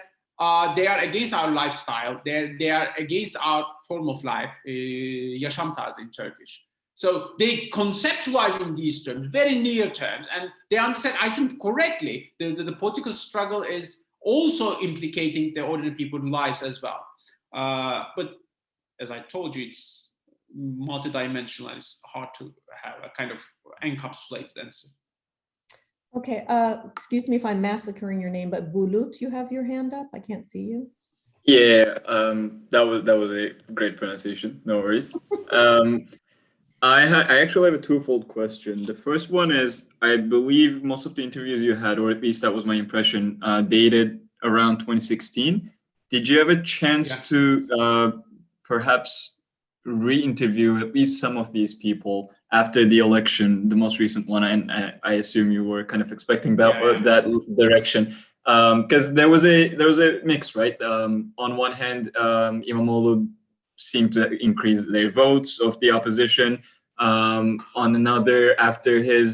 Speaker 3: they are against our lifestyle, they are against our form of life, yaşam tarzı in Turkish. So they conceptualize in these terms, very near terms, and they understand, I think correctly, the political struggle is also implicating the ordinary people's lives as well. But as I told you, it's multidimensional. It's hard to have a kind of encapsulated answer.
Speaker 2: Okay, excuse me if I'm massacring your name, but Bulut, you have your hand up. I can't see you.
Speaker 5: Yeah, that was a great pronunciation. No worries. I actually have a twofold question. The first one is, I believe most of the interviews you had, or at least that was my impression, dated around 2016. Did you have a chance to perhaps re-interview at least some of these people after the election, the most recent one? And I assume you were kind of expecting that that direction, because there was a mix, right? On one hand, İmamoğlu seemed to increase their votes of the opposition. On another, after he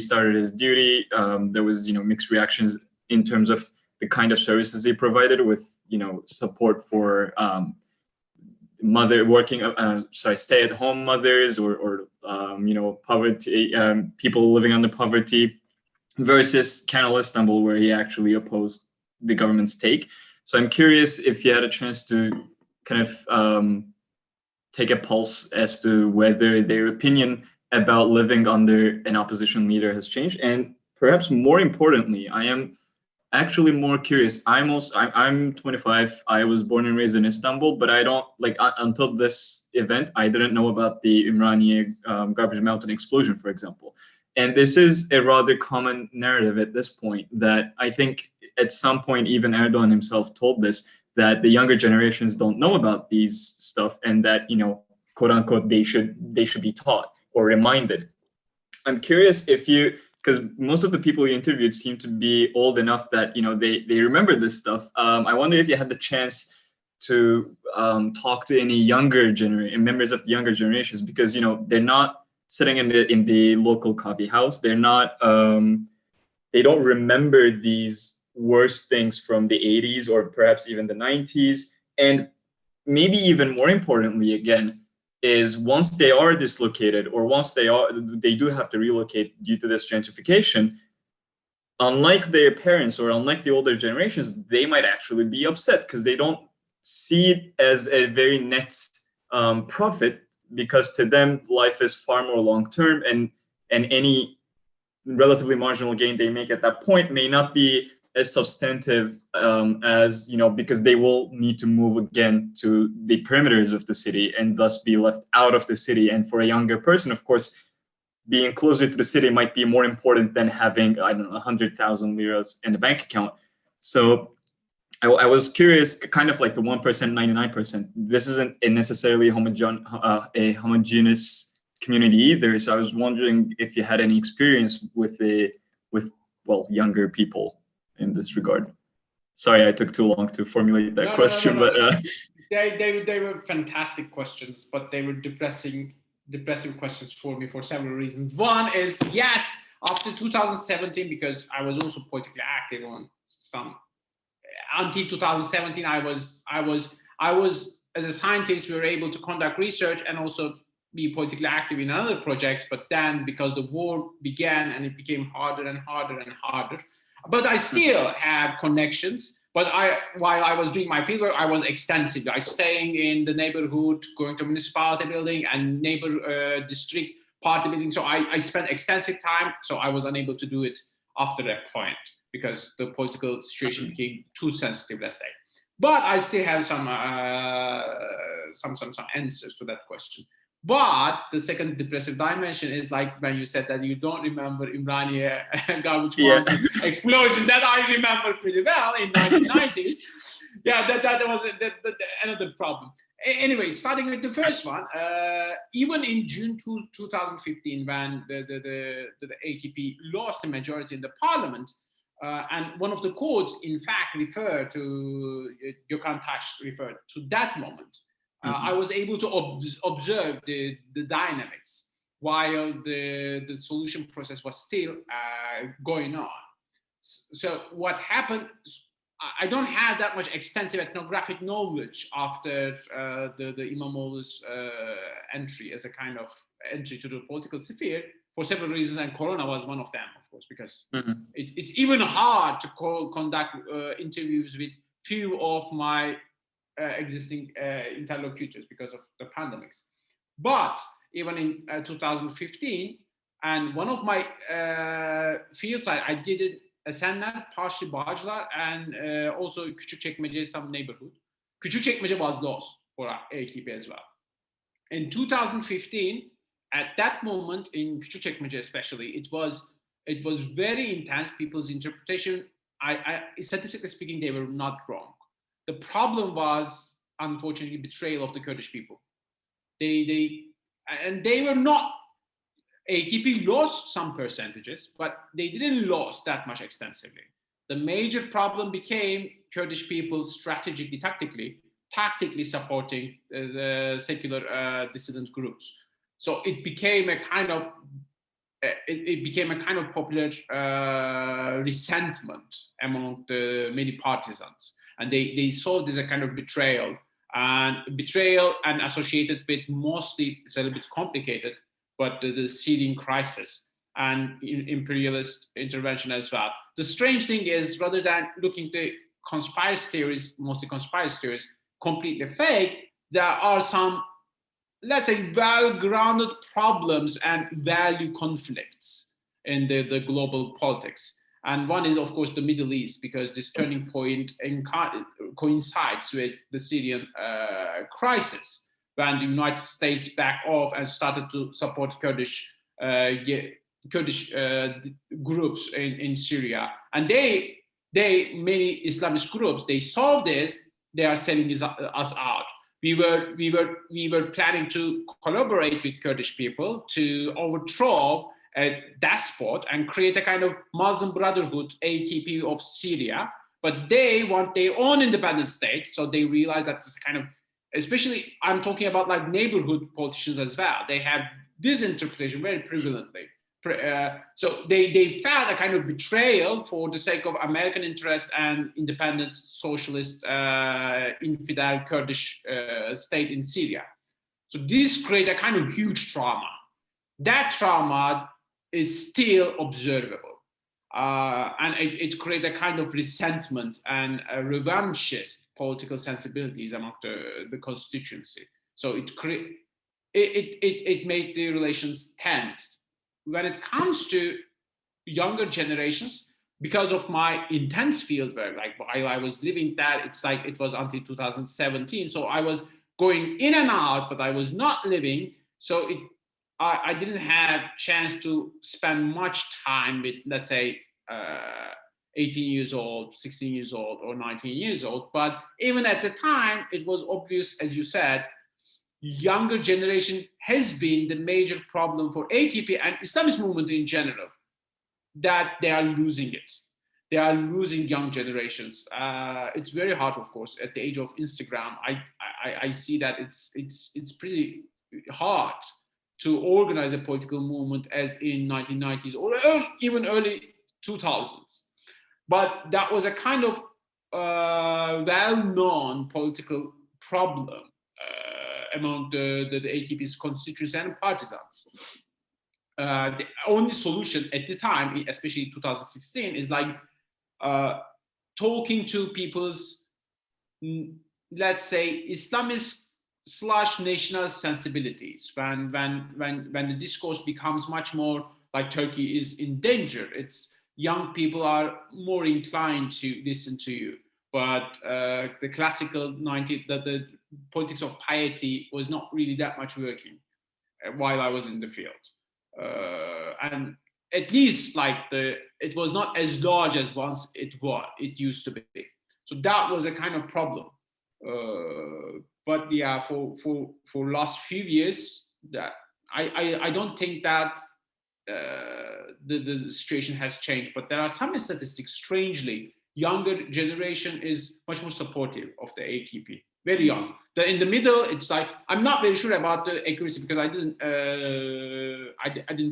Speaker 5: started his duty, there was mixed reactions in terms of the kind of services he provided, with support for stay-at-home mothers, or poverty, people living under poverty, versus Canal Istanbul, where he actually opposed the government's take. So I'm curious if you had a chance to kind of take a pulse as to whether their opinion about living under an opposition leader has changed. And perhaps more importantly, I am actually more curious. I'm 25. I was born and raised in Istanbul, but I don't until this event, I didn't know about the Ümraniye garbage mountain explosion, for example. And this is a rather common narrative at this point, that I think at some point even Erdogan himself told this, that the younger generations don't know about these stuff, and that quote unquote they should be taught or reminded. I'm curious if you, because most of the people you interviewed seem to be old enough that they remember this stuff. I wonder if you had the chance to talk to any younger members of the younger generations, because they're not sitting in the local coffee house. They're not they don't remember these worst things from the 80s or perhaps even the 90s. And maybe even more importantly, again, is once they are dislocated, or once they do have to relocate due to this gentrification, unlike their parents or unlike the older generations, they might actually be upset because they don't see it as a very net profit, because to them life is far more long-term, and any relatively marginal gain they make at that point may not be as substantive as because they will need to move again to the perimeters of the city and thus be left out of the city. And for a younger person, of course, being closer to the city might be more important than having 100,000 liras in a bank account. So I was curious, kind of like the 1%, 99%. This isn't necessarily a homogeneous community either. So I was wondering if you had any experience with younger people in this regard. Sorry, I took too long to formulate that question.
Speaker 3: No.
Speaker 5: But
Speaker 3: they were fantastic questions, but they were depressing questions for me for several reasons. One is, yes, after 2017, because I was also politically active on some. Until 2017, I was as a scientist, we were able to conduct research and also be politically active in other projects. But then, because the war began and it became harder and harder and harder. But I still have connections. But while I was doing my fieldwork, I was extensive. I was staying in the neighborhood, going to municipality building and neighbor district party building. So I spent extensive time. So I was unable to do it after that point, because the political situation became too sensitive, let's say. But I still have some answers to that question. But the second depressive dimension is like when you said that you don't remember Imraniye garbage mountain explosion. That I remember pretty well in 1990s. Yeah, that was another problem. Anyway, starting with the first one, even in June 2015, when the AKP lost the majority in the parliament, and one of the courts, in fact, referred to, Gökhan Taş referred to that moment. I was able to observe the dynamics while the solution process was still going on. So what happened, I don't have that much extensive ethnographic knowledge after the İmamoğlu's entry as a kind of entry to the political sphere for several reasons, and Corona was one of them, of course, because it's even hard to conduct interviews with few of my existing interlocutors because of the pandemics. But even in 2015, and one of my fields, I did it Esenler, partially Bağcılar, and also Küçükçekmece, some neighborhood. Küçükçekmece was lost for AKP as well. In 2015, at that moment in Küçükçekmece especially, it was very intense. People's interpretation, statistically speaking, they were not wrong. The problem was, unfortunately, betrayal of the Kurdish people. They were not. AKP lost some percentages, but they didn't lose that much extensively. The major problem became Kurdish people strategically, tactically supporting the secular dissident groups. So it became a kind of popular resentment among the many partisans, and they saw this as a kind of betrayal and associated with mostly, it's a little bit complicated, but the Syrian crisis and imperialist intervention as well. The strange thing is, rather than looking at conspiracy theories, mostly conspiracy theories, completely fake, there are some, let's say, well-grounded problems and value conflicts in the global politics. And one is, of course, the Middle East, because this turning point coincides with the Syrian crisis, when the United States backed off and started to support Kurdish groups in Syria. And many Islamist groups, they saw this, they are selling us out. We were planning to collaborate with Kurdish people to overthrow a despot and create a kind of Muslim Brotherhood, AKP of Syria, but they want their own independent state. So they realize that this kind of, especially I'm talking about like neighborhood politicians as well. They have this interpretation very prevalently. So they felt a kind of betrayal for the sake of American interest and independent socialist infidel Kurdish state in Syria. So this created a kind of huge trauma. That trauma is still observable. And it created a kind of resentment and revanchist political sensibilities among the constituency. So it made the relations tense. When it comes to younger generations, because of my intense field work, like while I was living that, it's like it was until 2017. So I was going in and out, but I was not living. So I didn't have chance to spend much time with, let's say, 18 years old, 16 years old, or 19 years old. But even at the time, it was obvious, as you said, younger generation has been the major problem for AKP and Islamist movement in general, that they are losing it. They are losing young generations. It's very hard, of course, at the age of Instagram. I see that it's pretty hard to organize a political movement as in 1990s or even early 2000s. But that was a kind of well-known political problem among the AKP's constituents and partisans. The only solution at the time, especially in 2016, is like talking to people's, let's say, Islamist/national sensibilities. When the discourse becomes much more like Turkey is in danger, it's young people are more inclined to listen to you. but the classical the politics of piety was not really that much working while I was in the field, and at least it was not as large as once it used to be. So that was a kind of problem. But yeah, for last few years, that I don't think that the situation has changed. But there are some statistics. Strangely, younger generation is much more supportive of the AKP. Very young. In the middle, it's like I'm not very sure about the accuracy because I didn't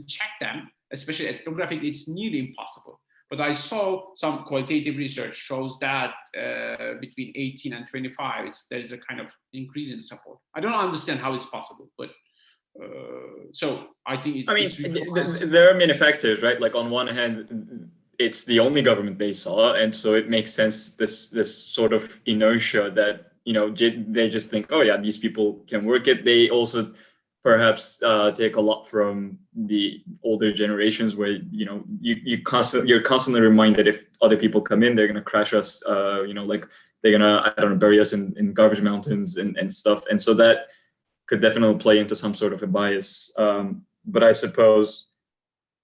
Speaker 3: check them, especially ethnographically. It's nearly impossible. But I saw some qualitative research shows that between 18 and 25, there is a kind of increase in support. I don't understand how it's possible, but so I think
Speaker 5: there are many factors, right? Like on one hand, it's the only government they saw, and so it makes sense this sort of inertia that they just think, oh yeah, these people can work it. They also perhaps take a lot from the older generations where you're constantly reminded if other people come in, they're gonna crash us, like they're gonna bury us in garbage mountains and stuff, and so that could definitely play into some sort of a bias. But I suppose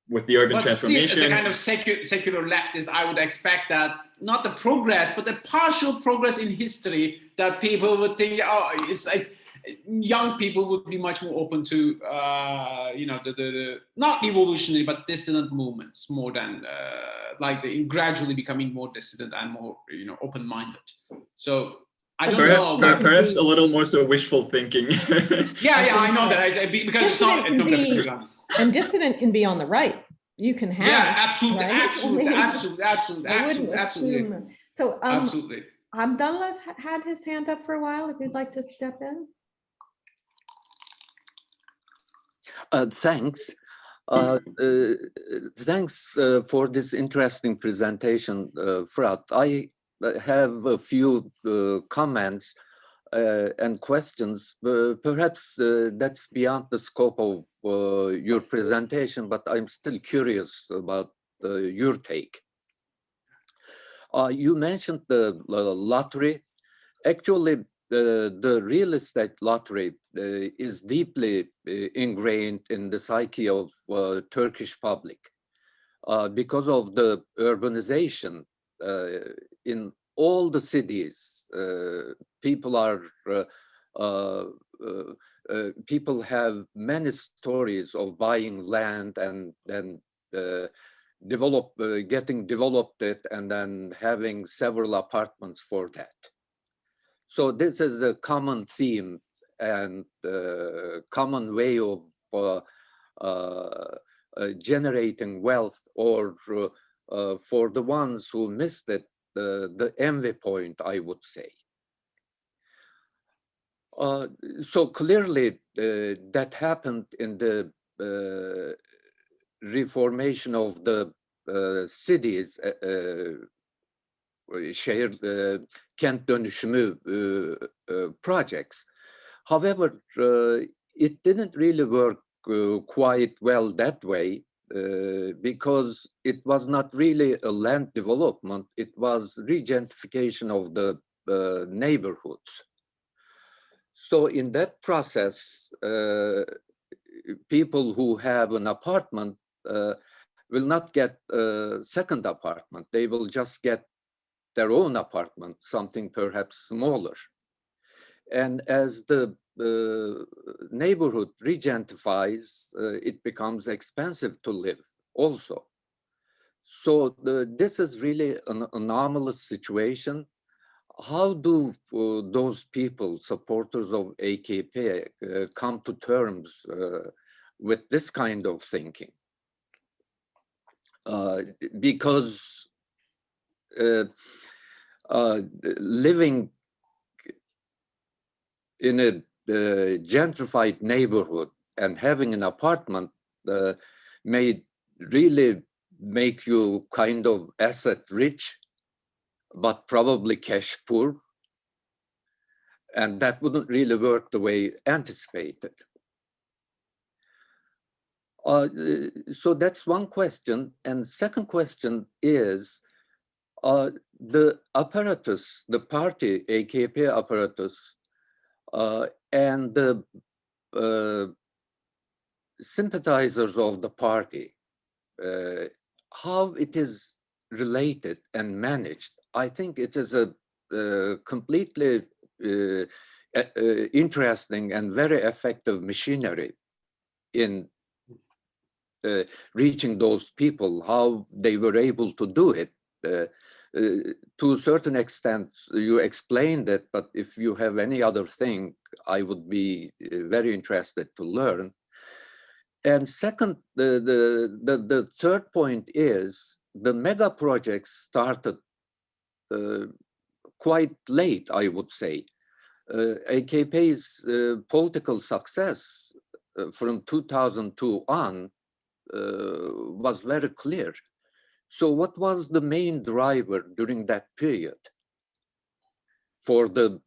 Speaker 5: with the urban transformation,
Speaker 3: as a kind of secular leftist, I would expect that not the progress, but the partial progress in history that people would think, oh, it's young people would be much more open to, the not revolutionary, but dissident movements more than gradually becoming more dissident and more, open-minded. So I don't know.
Speaker 5: Perhaps a little more so wishful thinking.
Speaker 3: Yeah, I know that because it's not ethnographic.
Speaker 2: And dissident can be on the right. You can have
Speaker 3: absolutely,
Speaker 2: right?
Speaker 3: absolutely.
Speaker 2: So
Speaker 3: absolutely.
Speaker 2: Abdullah's had his hand up for a while. If you'd like to step in.
Speaker 6: Thanks. Thanks for this interesting presentation, Fırat. I have a few comments and questions. Perhaps that's beyond the scope of your presentation, but I'm still curious about your take. You mentioned the lottery. Actually, the real estate lottery is deeply ingrained in the psyche of Turkish public because of the urbanization in all the cities. People have many stories of buying land and then getting developed it and then having several apartments for that. So this is a common theme and common way of generating wealth, or for the ones who missed it, the envy point, I would say. So clearly that happened in the reformation of the cities, shared kent dönüşümü projects. However, it didn't really work quite well that way because it was not really a land development. It was regentification of the neighborhoods. So in that process, people who have an apartment will not get a second apartment. They will just get their own apartment, something perhaps smaller. And as the neighborhood regentifies, it becomes expensive to live also. So this is really an anomalous situation. How do those people, supporters of AKP, come to terms with this kind of thinking? Because living in a gentrified neighborhood and having an apartment may really make you kind of asset rich, but probably cash poor. And that wouldn't really work the way anticipated. So that's one question. And second question is, the apparatus, the party, AKP apparatus, and the sympathizers of the party, how it is related and managed, I think it is a completely interesting and very effective machinery in reaching those people, how they were able to do it. To a certain extent, you explained it, but if you have any other thing, I would be very interested to learn. And second, the third point is the mega projects started quite late, I would say. AKP's political success from 2002 on was very clear. So what was the main driver during that period for the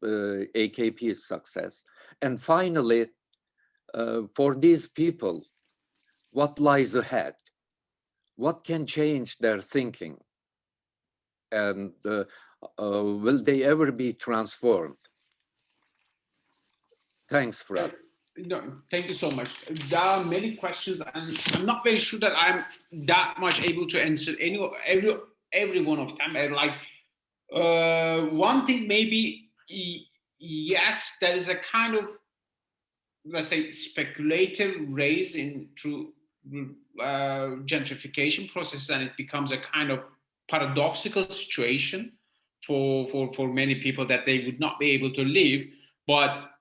Speaker 6: AKP's success? And finally, for these people, what lies ahead? What can change their thinking? And will they ever be transformed? Thanks, Fırat.
Speaker 3: No, thank you so much. There are many questions, and I'm not very sure that I'm that much able to answer every one of them. One thing maybe, yes, there is a kind of, let's say, speculative raise in through gentrification process, and it becomes a kind of paradoxical situation for many people that they would not be able to live, but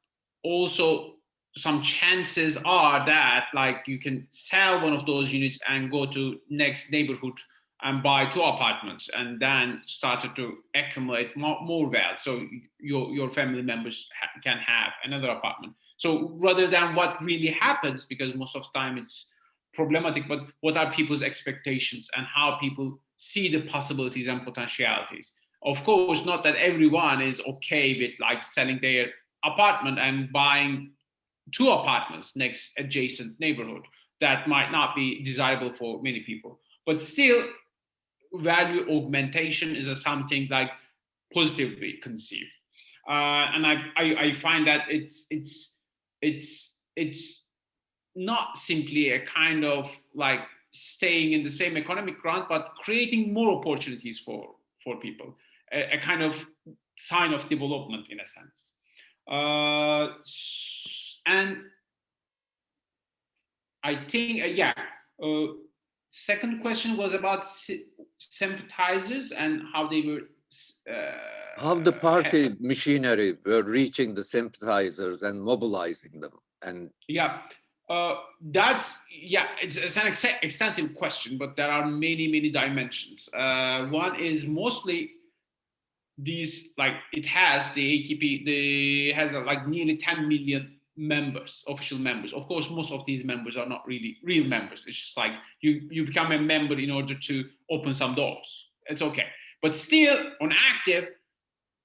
Speaker 3: also some chances are that like you can sell one of those units and go to next neighborhood and buy 2 apartments and then started to accumulate more wealth. So your family members can have another apartment. So rather than what really happens, because most of the time it's problematic, but what are people's expectations and how people see the possibilities and potentialities. Of course, not that everyone is okay with like selling their apartment and buying 2 apartments next adjacent neighborhood. That might not be desirable for many people, but still value augmentation is something like positively conceived. And I find that it's not simply a kind of like staying in the same economic ground, but creating more opportunities for people, a kind of sign of development in a sense. And I think, second question was about sympathizers and how they were.
Speaker 6: How the party machinery were reaching the sympathizers and mobilizing them. And
Speaker 3: it's an extensive question, but there are many dimensions. One is mostly these, like it has the AKP, has like nearly 10 million members, official members. Of course, most of these members are not really real members. It's just like you become a member in order to open some doors. It's okay. But still on active,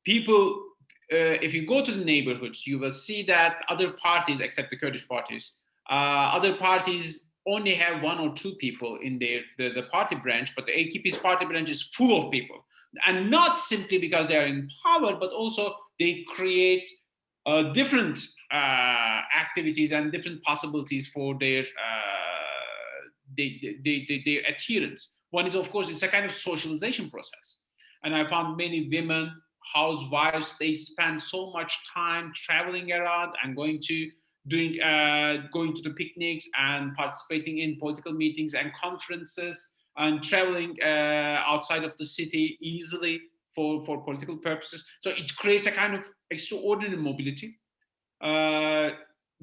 Speaker 3: people, if you go to the neighborhoods, you will see that other parties, except the Kurdish parties, other parties only have 1 or 2 people in the party branch, but the AKP's party branch is full of people. And not simply because they are in power, but also they create different activities and different possibilities for their adherents. One is, of course, it's a kind of socialization process. And I found many women, housewives, they spend so much time traveling around and going to the picnics and participating in political meetings and conferences and traveling outside of the city easily for political purposes. So it creates a kind of extraordinary mobility.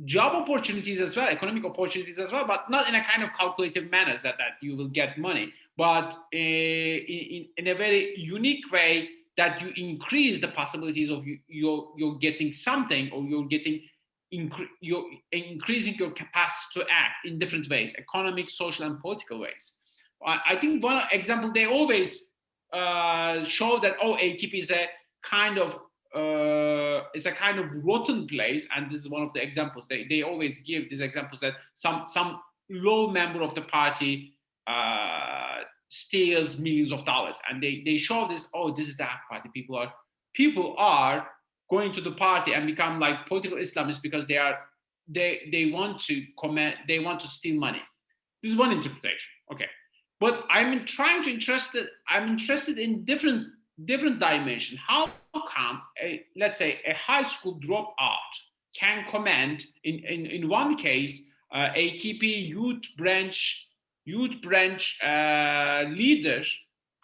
Speaker 3: Job opportunities as well, economic opportunities as well, but not in a kind of calculative manner that you will get money, but in a very unique way that you increase the possibilities of you're getting something, or you're increasing your capacity to act in different ways, economic, social, and political ways. I think one example they always show that AKP is a kind of rotten place, and this is one of the examples they always give. These examples that some low member of the party steals millions of dollars, and they show this. Oh, this is the AK Party. People are going to the party and become like political Islamists because they want to steal money. This is one interpretation. Okay, but I'm interested in different dimension. How come let's say a high school dropout can command in one case AKP youth branch leader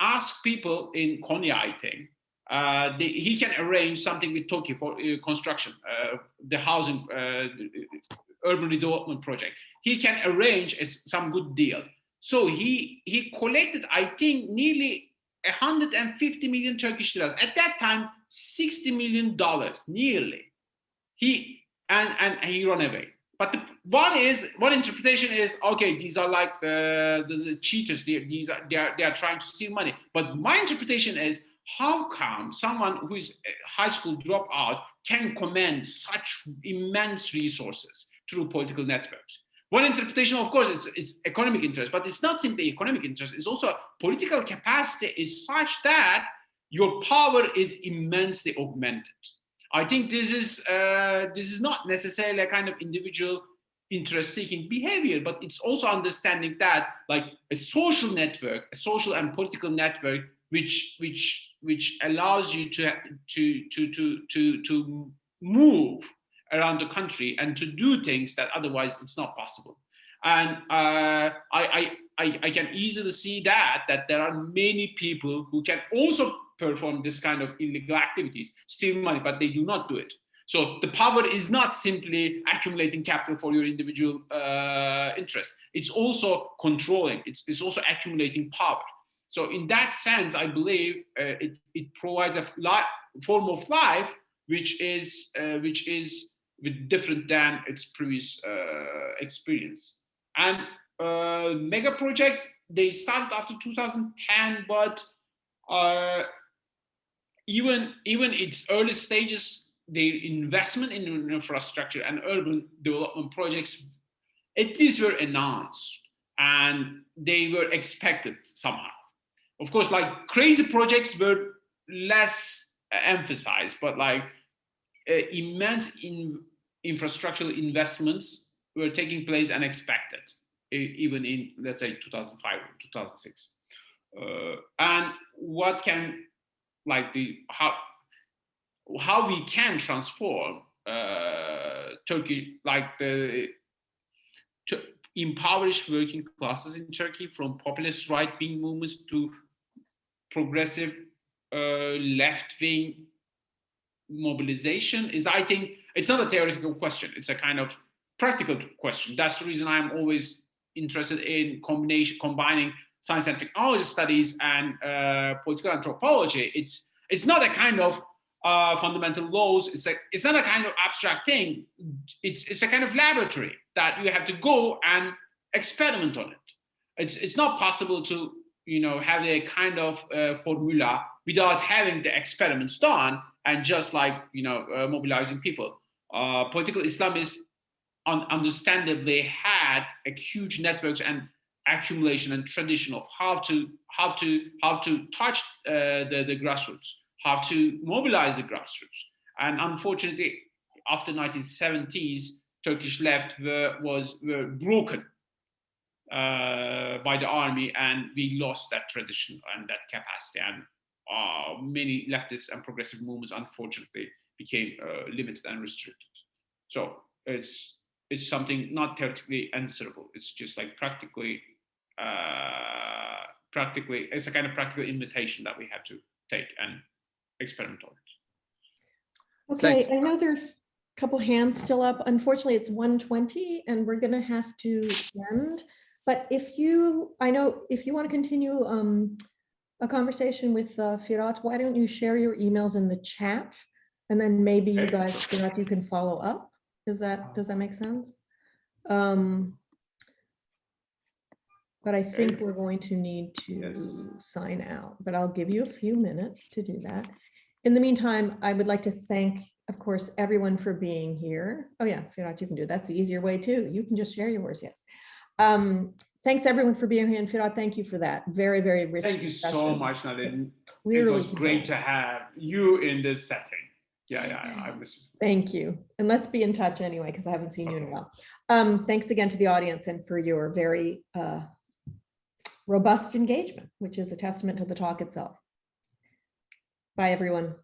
Speaker 3: ask people in Konya, I think, he can arrange something with Turkey for construction, the housing, urban redevelopment project. He can arrange some good deal. So he collected, I think, nearly 150 million Turkish liras. At that time, $60 million, nearly. He ran away. But one interpretation is, okay, these are like the cheaters. They are trying to steal money. But my interpretation is, how come someone who is a high school dropout can command such immense resources through political networks? One interpretation, of course, is economic interest, but it's not simply economic interest. It's also political capacity is such that your power is immensely augmented. I think this is not necessarily a kind of individual interest-seeking behavior, but it's also understanding that like a social network, a social and political network, which allows you to move around the country and to do things that otherwise it's not possible. And I can easily see that there are many people who can also perform this kind of illegal activities, steal money, but they do not do it. So the power is not simply accumulating capital for your individual interest. It's also controlling. It's also accumulating power. So in that sense, I believe it provides a form of life which is different than its previous experience. And mega projects, they started after 2010, but even its early stages, their investment in infrastructure and urban development projects at least were announced and they were expected somehow. Of course, like crazy projects were less emphasized, but like immense infrastructural investments were taking place and expected, even in, let's say, 2005 or 2006. And what can, like how we can transform Turkey, like to impoverish working classes in Turkey, from populist right-wing movements to progressive left-wing mobilization, is, I think, it's not a theoretical question, it's a kind of practical question. That's the reason I'm always interested in combining science and technology studies and political anthropology. It's not a kind of fundamental laws. It's not a kind of abstract thing. It's a kind of laboratory that you have to go and experiment on it. It's not possible to have a kind of formula without having the experiments done and just like mobilizing people. Political Islamists understandably had a huge networks and accumulation and tradition of how to touch the grassroots, how to mobilize the grassroots. And unfortunately, after 1970s, Turkish left were broken by the army, and we lost that tradition and that capacity. And many leftist and progressive movements, unfortunately, became limited and restricted. So it's something not theoretically answerable. It's just like practically, it's a kind of practical invitation that we have to take and experiment on it.
Speaker 2: Okay, I know there's a couple hands still up. Unfortunately, it's 1:20 and we're gonna have to end. But if you want to continue a conversation with Fırat, why don't you share your emails in the chat, and then maybe you guys, Fırat, you can follow up. Does that make sense? But I think we're going to need to sign out, but I'll give you a few minutes to do that. In the meantime, I would like to thank, of course, everyone for being here. Oh yeah, Fırat, you can do it. That's the easier way too. You can just share yours, yes. thanks everyone for being here. And Fırat, thank you for that. Very, very rich
Speaker 3: Thank you
Speaker 2: discussion.
Speaker 3: so much, Nadia. It
Speaker 2: Clearly
Speaker 3: was great to have you in this setting. Yeah, I miss you.
Speaker 2: Thank you. And let's be in touch anyway, because I haven't seen you in a while. Thanks again to the audience and for your very robust engagement, which is a testament to the talk itself. Bye, everyone.